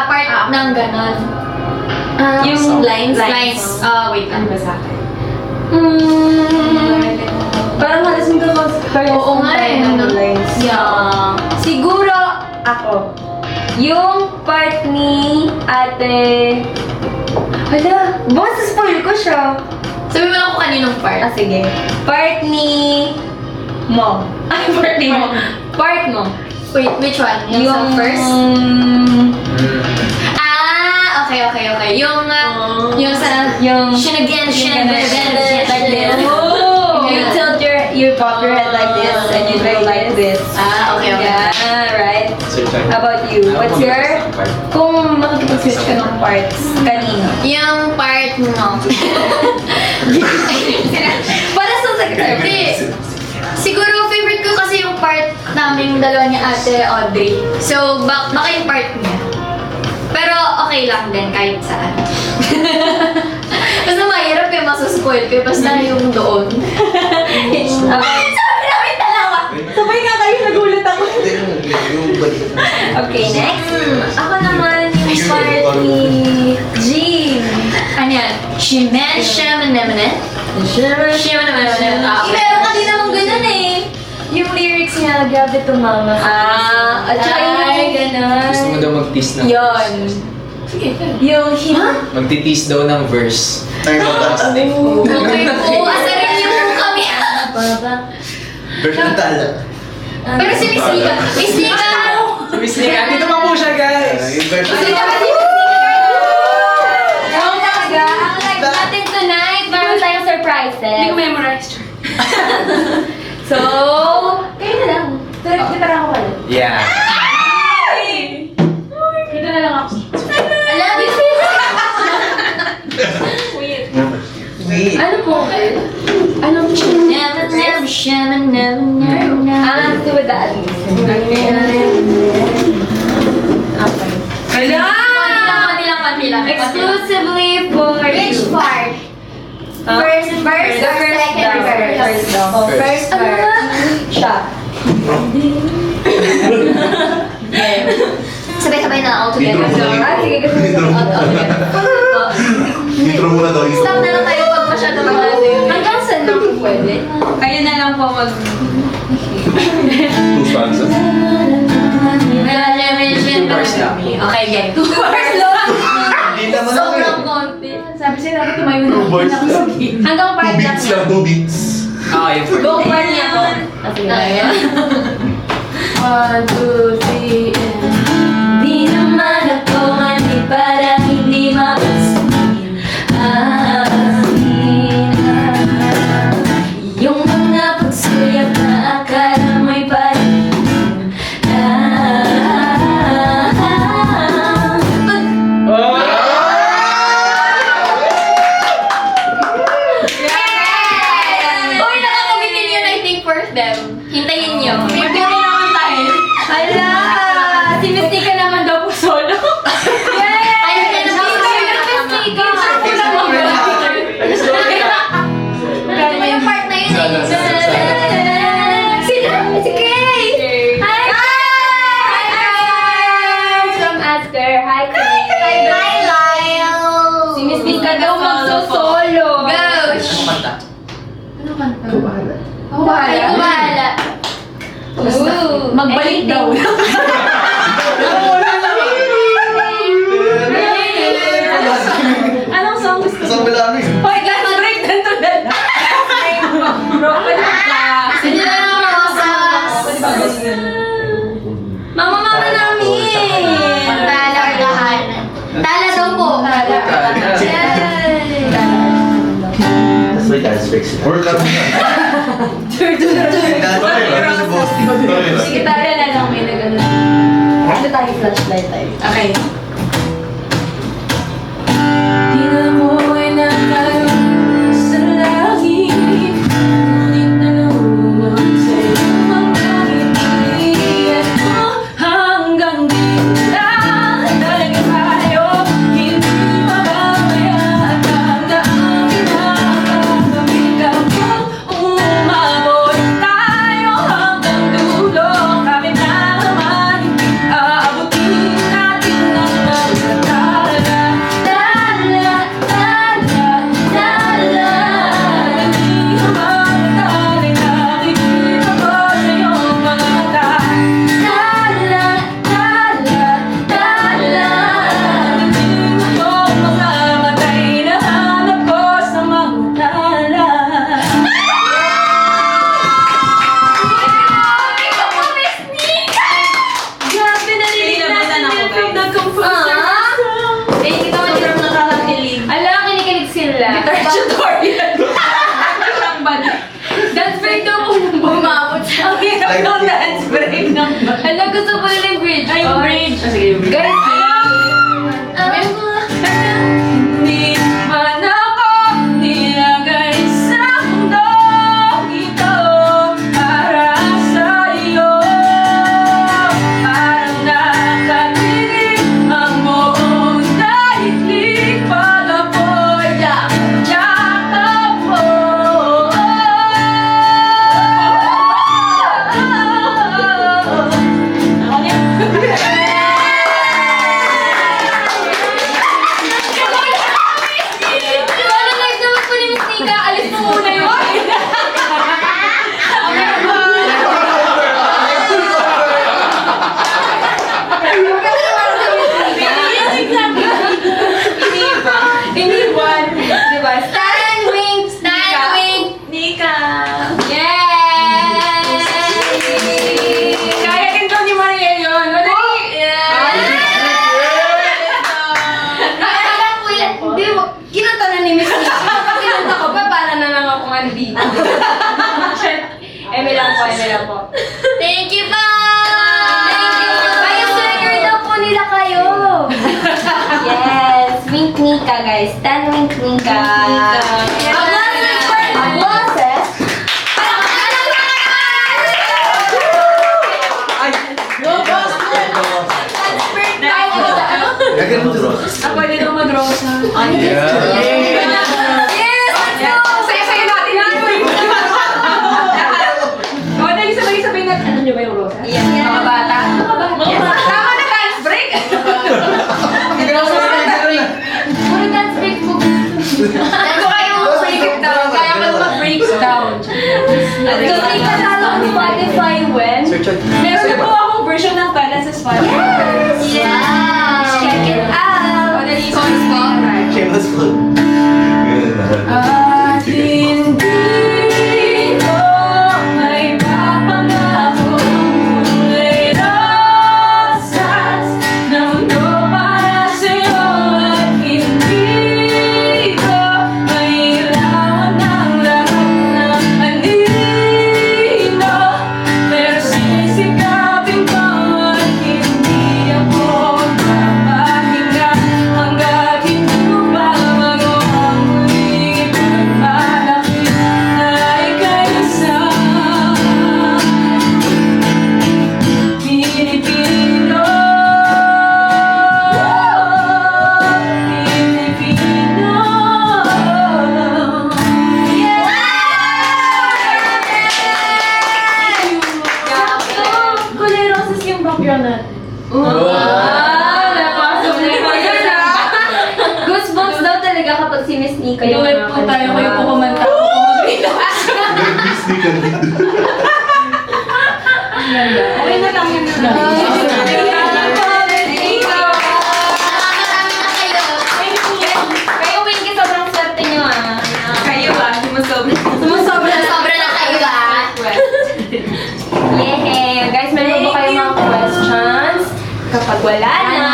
Part ng ganon. Yung Lines. Wait Ano lang. ba sa akin? Parang halos magkakapares Oo nga eh. lines. Yeah. Siguro ako. Yung part ni ate... Hala, baka spoil ko siya. Sabi mo lang kung kaninong part. Sige. Part ni... Mo. Ay, part ni Mo. Part mo. Wait, which one? Yung sa first? Okay. Yung sa... Yung... Shinagain, like this. You tilt your pop your head like this and you go like this. Okay. Yeah, right. About you, what's your... Kung makikipag-switch ka ng parts, kanino? Yung part mo. Para sa secretary. Hindi. Siguro favorite ko kasi yung part namin dalawa ni Ate Audrey. So, baka yung part niya. Pero okay lang din kahit saan. Basta mahirap yung masuspoil ko. Basta yung doon. Sabi namin dalawa. Sabay nga kayo, nagulat ako. Okay, next. Ako naman yung part ni Jean. Ano yan? Shimen. Meron ka din naman ganun eh. Yung lyrics niya, grabe tumama. At saka yung ganun. Gusto mo daw mag-tease ng Yun. Yung Magti-tease daw ng verse. Ay, fantastic. Okay po. Asarin niyo po kami. Version tala. Pero si Miss Nika. Miss Nika! Miss Nika, dito pa po siya guys! Yung version Miss Nika! Ang talaga, ang live natin tonight, meron tayong surprises. Hindi ko memorize. So, kayo na lang. Tara ako pala. Yeah. Dito na lang ako. Alam, Wait. Ano po? Anong never, To with the Alice. Okay. Hala! Konti lang. Exclusively for part? First verse or second verse? First verse. Siya. Sabay-sabay na all together. Intro muna. Ah, sige, gusto Intro ko. muna. Intro muna daw. Intro. Stop na lang tayo pag masyado malalim. Hanggang saan lang po pwede? Kayo na lang po mag... Two stanzas. bars lang. Okay, game. Hindi naman ako eh. Sobrang konti. Sabi sa'yo, dapat tumayo na. Two bars lang. Hanggang part Two lang beats yan. lang. Two beats. Ah, yung first. Go part niya po. Ayan. 1, 2, 3, and... Di naman ako mani para hindi mapansin. Yung mga pagsuyak na akala may parin. Uy, nakakabitin yun, I think, for them. Hintayin nyo. May puro naman tayo. Ala! Si Mystica naman daw po solo. Ayun na naman. Ano yung part na yun eh? Sila! Si Kay! Hi! Hi, guys! From Asker. Hi, Kay! Hi, Lyle! Si Mystica daw magso-solo. Go! Ano kanta? Ako bahala. Ako Ay, bahala. kumala. Ooh, Magbalik daw. Anong song gusto Kasama mo? lang ano eh. Hoy, guys! Break na to na. Broken up. Sige na lang, Rosas. Mama namin! Tala or lahat? Tala daw po. That's my dance fix. Or laro na. Si gitara na lang may nag-ano. Ano tayo flashlight tayo? Okay. Di na mo'y nakaroon sa langit, ngunit nalulunod sa iyong mga ngiti. At hanggang di lang talaga tayo, hindi mababayaan ang daang kinakagamitan mo. Umabot tayo hanggang dulo, kami na naman, aabutin natin ang magtatala. Tala, tala, tala, hindi mamatali, nakikita ko sa iyong mga mata. Tala, tala, tala, hindi mo ko mamamatay, nahanap ko sa mga tala. Grabe, narinig Nilabasan natin ako, yung guys. from the composer. Eh, hindi ka man Sobrang nakakakilig. Ala, kinikilig sila. Tutorial. Ang bad. Dance break daw po nang Umabot siya. Ang hirap ng dance break ng Ala, gusto ko na yung bridge. Ay, yung bridge. Sige, yung Guys, hindi man ako nilagay sa mundong ito para sa iyo. Parang nakatingin ang buong daigdig pag ako'y yakap mo. Wala na naman po ni Mystica. Alis mo muna yun. Iniwan. Diba? Stand wing, stand wing. Nika. Yes! Kaya din daw ni Mariel yun. Madali! Alam ko yan. Hindi mo, kinanta na ni Miss Nikki. Kinanta ko pa, para na lang ako nga dito. Eme lang po. Thank you po! Thank you! Kaya sticker daw po nila kayo. Yes! Wink Nika, guys. Stan Wink Nika. Applauses for applauses. Lagyan mo sa roses. Pwede daw mag-rosa. Yeah. Break it down. Kaya ka mag-break down. Kasi panalo ang Spotify when? Search it. Meron na po akong version ng Kala sa Spotify. Yes! Check it out! Shameless plug. At hindi ko may papangakong may rosas na mundo para sa'yo at hindi ko mailawan ng lahat ng anino. Pero sisikapin ko at hindi ako mapapahinga hanggat hindi mo pa magawa ang muling ipagmalaki na ika'y isang Pilipino. Kulay roses yung background natin. Napasok na yung Goosebumps daw talaga kapag si Miss Nika yung Inuwit po tayo, kayo po kumanta. Ako po mag-relax. Disney ka na. Okay na lang yun. Kayo, Winky, sobrang swerte nyo ah. Kayo ba? Sumusobra. Sumusobra na. Sobra na kayo ah. Yeah! Guys, meron ba kayong mga questions? Kapag wala na,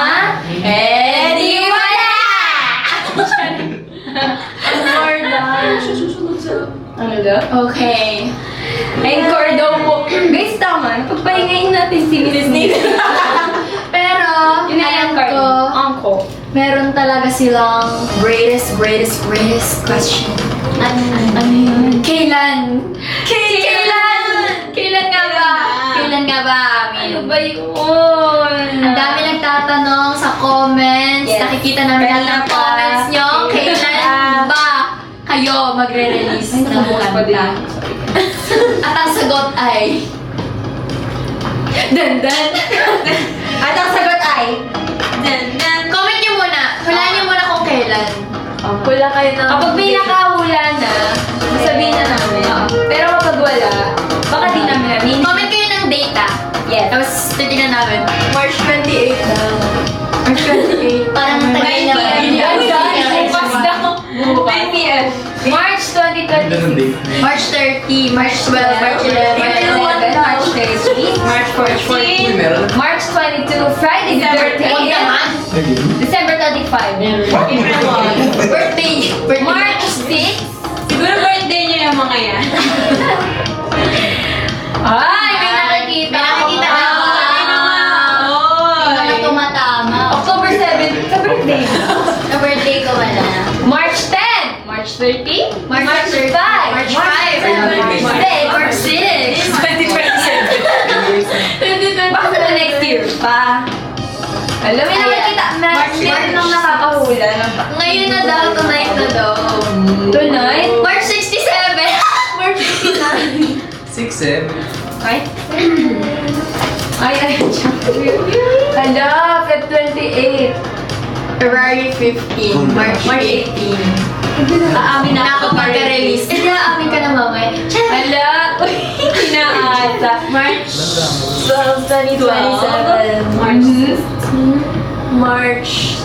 Di wala! Ano daw? Okay. encore daw po. Guys, tama. Napagpahingayin natin si Miss Nika. Pero, Yun na alam yung card. ko, Encore. meron talaga silang greatest question. Ano yun? Kailan? Kailan nga ba? Kailan nga ba, Ano Amin? ba yun? Ang dami nagtatanong sa comments. Yes. Nakikita namin Kailan lahat ng ba? comments nyo. Kailan ba kayo magre-release ng kanta? At ang sagot ay... Dandan! At ang sagot ay, Comment nyo muna. Hulaan nyo muna kung kailan. hula kayo na. Kapag may nakahula na, sabihin na namin. Pero kapag wala, baka di namin namin. Comment kayo ng data. Yes. Tapos titignan namin. March 28 daw. March 28. Parang tagal na ba? Bukas daw. 10 p.m. March 2026. March 30, March 12, March 11, March 11. March 13, March 14, Meron. March 22, Friday the Huwag 13th, naman. December 25, Birthday. March 6, Siguro birthday niyo yung mga yan. ay, may nakikita. May nakikita ako. ako. Hindi naman tumatama. October 7, sa birthday. Sa birthday ko wala. March 10, March 30, March 5, March 5, March 6, 2027. Bakit na next year pa? Alam mo, may nakikita. March 10 nang nakakahula. Ngayon na daw, tonight na daw. Tonight? March 67. March 69. 6, 7. Ay? Ay, hala, Feb 28. February 15. March 18. Aamin Na ako magka-release. Hindi, aamin ka na mamaya. Hala, uy, inaasa. March 12, 2027. March.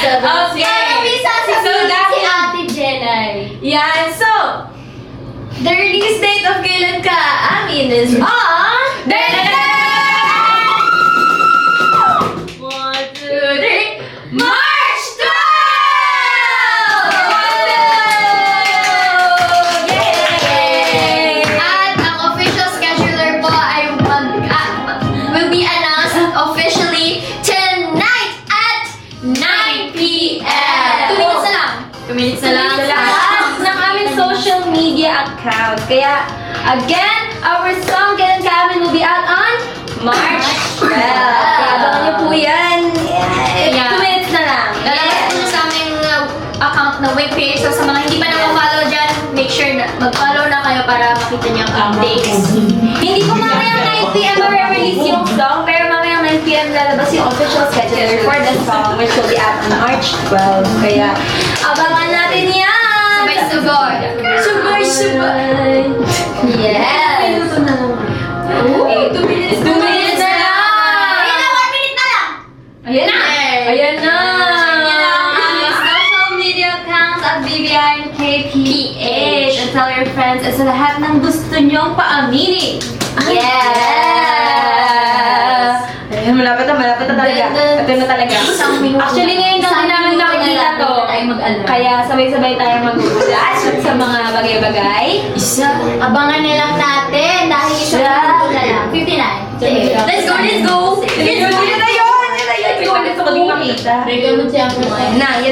Okay. May sasabihin si Ate Jelay. Yan, so, The release date of Kailan Ka Amin is on the 1, 2, 3, March 12! Yay! At ang official scheduler po ay will be announced officially tonight at 9 p.m. 2 minutes na lang. 2 minutes na lang. lahat ng aming social media account. Kaya, again, our song Kailan Ka Amin will be out on March 12. Kaya abangan niyo po yan. Yeah. 2 minutes na lang. Lalabas po na sa aming account na web page. So sa mga hindi pa nag-follow dyan, make sure na mag-follow na kayo para makita niyo ang updates. Hindi ko mamayang 9 p.m. ma-release yung song, pero mamayang 9 7 p.m. lalabas yung official scheduler for the song which will be out on March 12. Kaya, abangan natin yan! Sabay-sabay. Sabay-sabay! Yes! Okay, 2 minutes. 2 minutes na lang! Ayan na, 1 minute na lang. Ayan na! Ayan na! Aming social media accounts at BBI and KPH. And tell your friends at sa lahat ng gusto nyong paaminin. Yes! Ayan, malapit na talaga. Ito na talaga. Actually, ngayon lang din namin nakikita to. Kaya sabay-sabay tayo mag-uulat sa mga bagay-bagay. Abangan na lang natin dahil isa na lang. 59. Let's go! Yun na yun! Gusto ko din makita. Ayan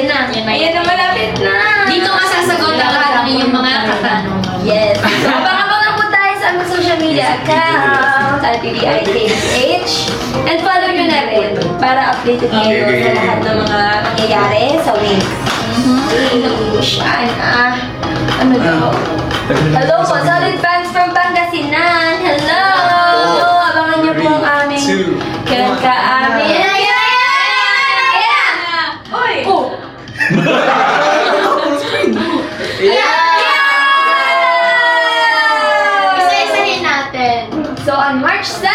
na. Ayan na, malapit na. Dito masasagot ang lahat ng inyong mga katanungan. Yes. So, abangan po tayo sa aming social media account at PDIKH. And follow nyo na rin para updated kayo sa lahat ng mga nangyayari sa Wings. Ano daw? Hello po, solid fans from Pangasinan. Hello! Abangan nyo po ang aming kailan ka amin. Uy! Isa-isahin natin. So on March 7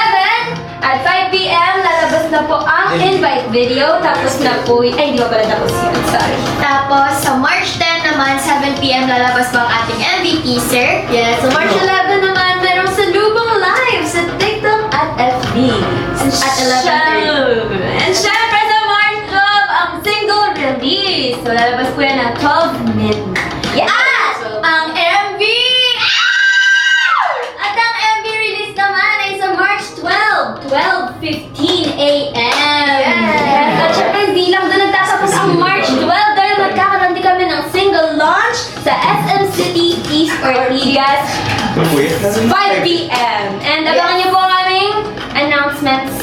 at 5 p.m. lalabas na po ang invite video. Tapos na po, ay di ba pala tapos yun? Sorry. Tapos, sa March 10 naman, 7 p.m. lalabas pa ang ating MVP teaser. Yes, so March 11 naman, merong salubong live sa TikTok at FB. At 11:30. And syempre sa March 12, ang single release. So lalabas po yan at 12 midnight. Yes! At ang MV! At ang MV release naman ay sa March 12, 12:15 a.m. Yes! At syempre, hindi lang doon nagtatapos ang March 12 dahil magkakaroon din kami ng single launch sa SM City East Ortigas 5 p.m. And abangan niyo po ang aming announcements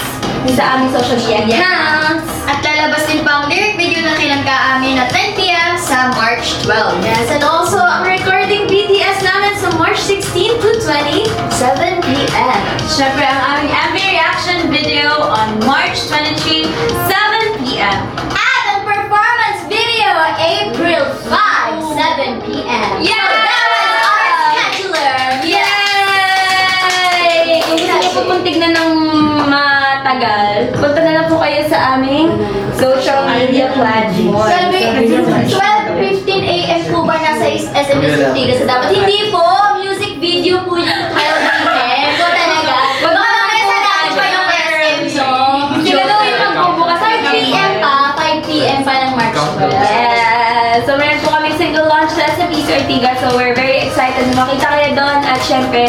sa aming social media accounts. At lalabas din pa ang lyric video na kailan ka amin at 10 p.m. sa March 12. Yes, and also ang recording BTS namin sa March 16 to 20, 7 p.m. Syempre ang aming MV reaction video on March 23, 7 p.m. At ang performance video, April 5, 7 p.m. Yeah! So that was our scheduler. Yay! Kung gusto niyo po pong tignan ng matagal, punta na lang po kayo sa aming social media platform. 12:15 a.m. po ba nasa SMS Ortigas sa dapat? Hindi po, music video po yung 12 a.m. Po talaga. Baka mamaya sa dati pa yung SM song. Siguro yung magbubukas 5 p.m. pa, 5 p.m. pa ng March 12. Yes! So meron po kaming single launch sa SMPC Ortigas, so we're very excited na makita kayo doon. At syempre,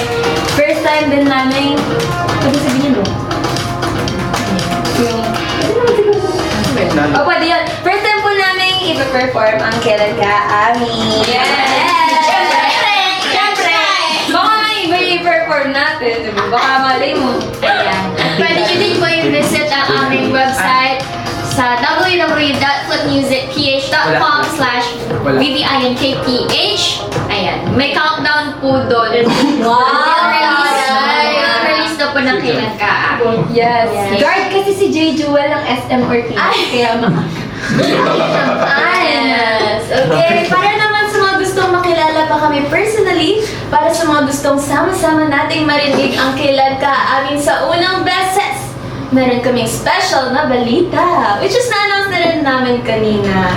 first time din namin, pwede sabihin mo? O pwede yun. First time po namin ipa-perform ang Kailan Ka Amin. Yes! Syempre! Baka nga iba yung i-perform natin, diba? Baka malay mo. Ayan. Pwede nyo din po i-visit ang aming website sa www.flipmusic.ph.com/BBINKPH. Ayan. May countdown po doon. Wow! Release na po ng kailan ka. Yes. Guard kasi si J. Jewel ng SM Ortigas. Kaya Yes. Okay. Para naman sa mga gustong makilala pa kami personally, para sa mga gustong sama-sama nating marinig ang kailan ka amin sa unang beses, meron kaming special na balita, which is na-announce na rin namin kanina.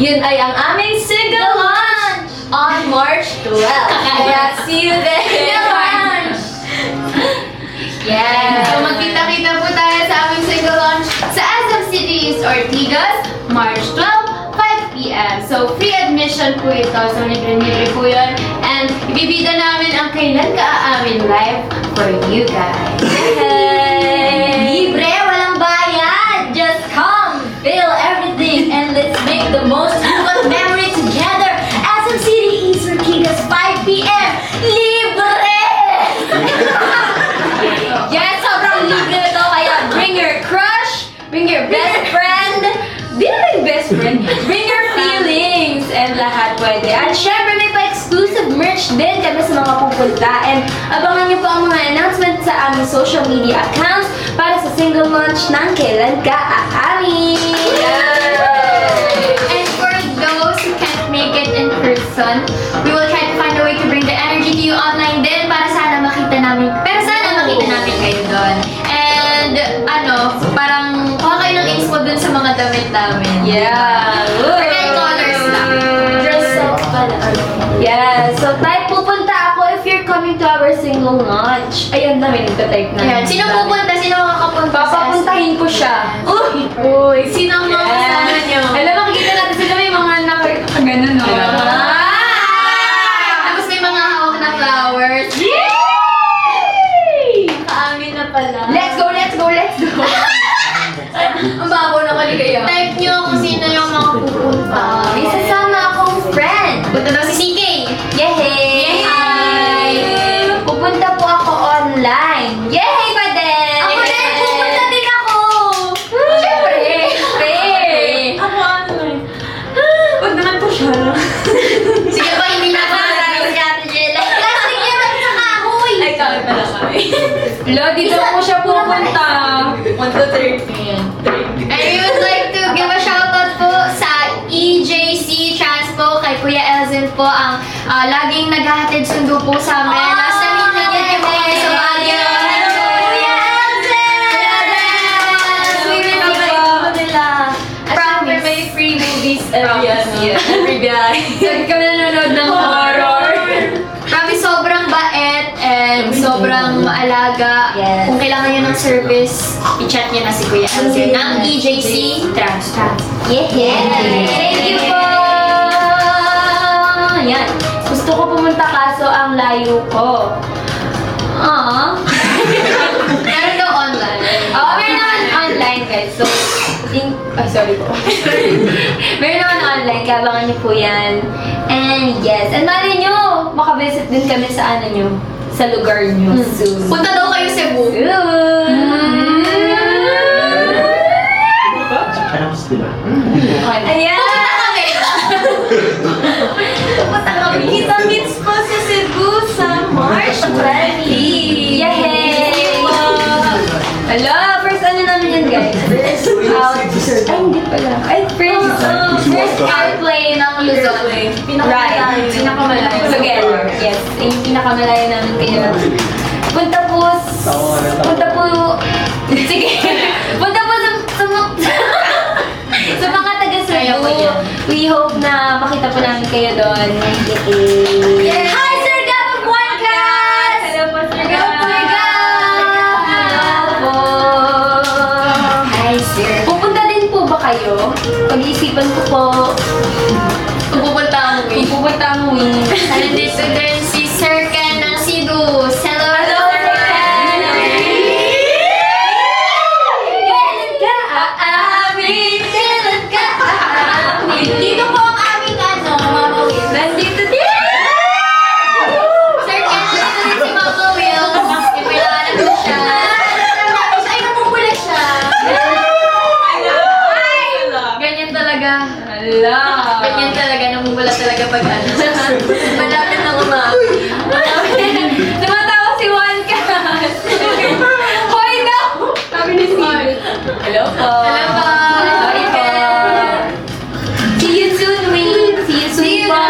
Yun ay ang aming single launch on March 12. Kaya see you there. Yes. So magkita-kita po tayo sa aming single launch sa SM City East Ortigas, March 12, 5 p.m. So free admission po ito. So libre po yun. And ibibida namin ang kailan ka amin live for you guys. Libre, walang bayad. Just come, feel everything, and let's make the most of memory together. SM City East Ortigas, 5 p.m. Libre! Yes, sobrang libre ito. Kaya bring your crush, bring your best friend. Di na yung best friend. Bring your feelings and lahat pwede. At syempre may pa-exclusive merch din kami sa mga pupunta. And abangan niyo po ang mga announcement sa aming social media accounts para sa single launch ng Kailan Ka Aamin. And for those who can't make it in person, we will try to find a way to bring the energy to you online din para sana makita namin kayo doon. And parang kuha kayo ng inspo dun sa mga damit namin. Yeah. Certain colors lang. Dress up pala. Yeah, so type pupunta ako if you're coming to our single launch. Ayan na, may nagta-type na. Ayan. Sino pupunta? Sino makakapunta? Papapuntahin ko siya. Uy, sino ang mga kasama nyo? Alam, makikita natin sila may mga nakaganon, no? Tapos may mga hawak na flowers. Kaamin na pala. Let's go, let's go, let's go! Ang bago na kaligaya. Type nyo kung sino yung mga pupunta. May sasama akong friend. Punta daw si CK. Yehey! Hi! Pupunta po ako online. Yehey pa din! Ako din, pupunta din ako. Siyempre! Siyempre! Ako online. Huwag naman po siya. Sige ba, hindi na ako masasabi si Ate Jella. Plastic yan lang sa kahoy. Ay, kami pala kami. Lo, dito po siya pupunta. 1 to 3. And we would like to give a shoutout po sa EJC Transpo kay Kuya Elzen po ang laging naghahatid sundo po sa amin. Last time yung naghahatid po kami sa Baguio. Hello, Kuya Elzen! We really Ako nila. At syempre, Promise. may free movies every every biyahe. Lagi kami nanonood ng horror. Promise, sobrang bait and sobrang maalaga. Yes. Kung kailangan nyo ng service, i-chat nyo na si Kuya Elzen ng EJC Trans. Yehey! Thank you po! Yan. Gusto ko pumunta kaso ang layo ko. Meron daw online. Oo, meron naman online guys. So, sorry po. Meron naman online, kabangan niyo po yan. And yes, and mali nyo, makavisit din kami sa sa lugar nyo soon. Punta daw kayo Cebu. Parang sila. Ayan! Punta kami. Kita-kits po sa Cebu sa March 20. Yehey! Hello! First namin yan guys? First out... Ay, hindi pala. Ay, first airplane ng Luzon. Right. Pinakamalayo. Together. Yes. Yung pinakamalayo namin kayo. Punta po... Sige. Punta po sa mga taga-Cebu. We hope na makita po namin kayo doon. Yes. Hi, Sir Gab of OneCast! Hello po, Sir Hello po. Hi, Sir. Pupunta din po ba kayo? Pag-iisipan ko po. Kung pupunta ang Kung pupunta ang wing. Nandito din si Sir Ken ng Cebu. Hello, Hello, Sir Sir Ken! Kailan ka aamin? Kailan ka aamin? Dito po ang aming Mama Will. Nandito din! Sir Ken, nandito din si Mama Will. Kailangan na siya. Ay, namumula siya. Ganyan talaga. Hala! Ganyan talaga. Namumula talaga pag ano. Malapit na Tumatawa si Juan Cas! Hoy, no! Sabi ni Steve. Hello po! Hello po! Hi po! See you soon, Wing! See you soon po!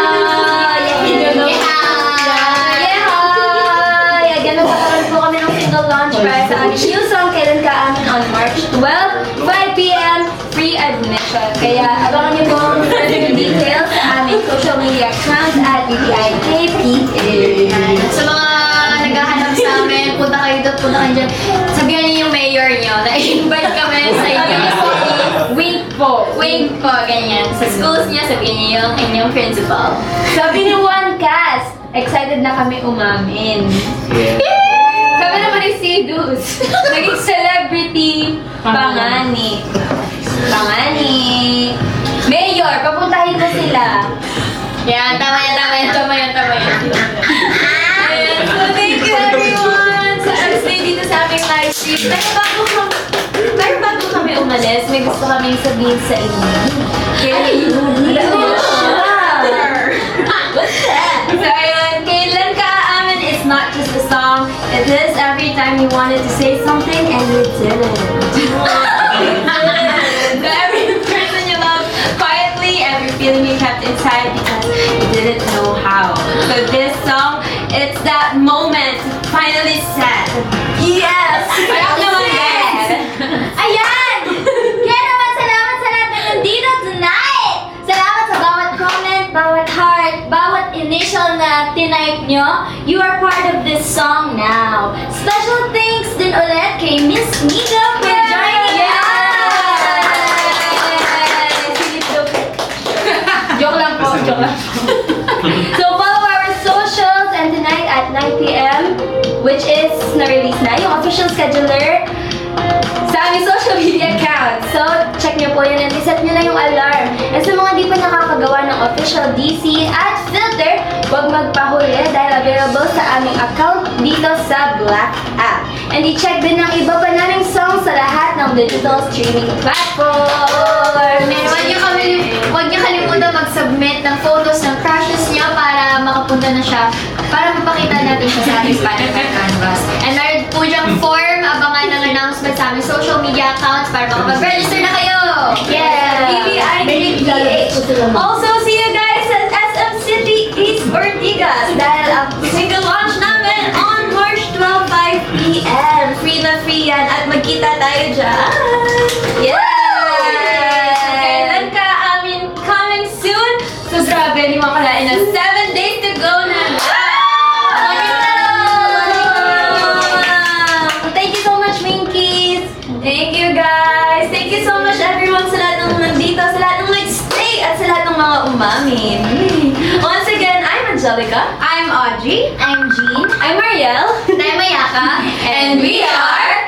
Yeah! Again, magkakaroon po kami ng single launch para sa aming new song, Kailan Ka Aamin on March 12, 5 p.m. Free admission. Kaya abangan niyo po ang further details sa aming social media accounts at BBIKPA. Sa mga naghahanap sa amin, punta kayo doon, punta kayo dyan. Sabihan niyo yung mayor niyo na invite kami sa inyo. Wink po! Wing po, ganyan. Sa schools niya, sabihin niyo yung inyong principal. Sabi ni Juan Cas, excited na kami umamin. Sabi naman ni Sidus, naging celebrity pangani. Mayor, papuntahin mo sila. Yan, tama yan. Ayan, so thank you everyone sa stay dito sa aming live stream. Pero bago kami umalis, may gusto kaming sabihin sa inyo. What's that? So ayun, Kailan Ka Aamin is not just a song. It is every time you wanted to say something and you did. did it. So every person you love quietly, every feeling you kept inside because you didn't know how. So this song, it's that moment finally said. Yes! Parang naman Yes! Ayan! Kaya naman salamat sa lahat na nandito tonight! Salamat sa bawat comment, bawat heart, bawat initial na tinype nyo. You are part of this song now. Special thanks din ulit kay Miss Nika for joining us! Joke lang po, joke lang po. So follow our socials and tonight at 9 p.m. which is na-release na yung official scheduler sa aming social media account. So, check nyo po yun and iset nyo na yung alarm. And sa mga di pa nakakagawa ng official DC at filter, huwag magpahuli dahil available sa aming account dito sa Black App. And i-check din ang iba pa naming songs sa lahat ng digital streaming platform. And huwag niyo kalimutan mag-submit ng photos ng crushes niyo para makapunta na siya, para mapakita natin siya sa ating Spotify canvas. And meron po diyang form, abangan ng announcement sa aming social media accounts para makapag-register na kayo! Yeah! BBIGPH. Also, see you guys at SM City East Ortigas dahil ang single launch namin on March 12, 5 p.m. Free na free yan at magkita tayo dyan! Yeah! Kailan ka amin coming soon? So grabe, hindi mo akalain na 7 days to go na. Thank you so much, Minkies! Thank you, guys! Thank you so much, everyone, sa lahat ng nandito, sa lahat ng nag-stay, at sa lahat ng mga umamin. Once again, I'm Angelica. I'm Audrey. I'm Jean. I'm Marielle. I'm Mayaka. And we are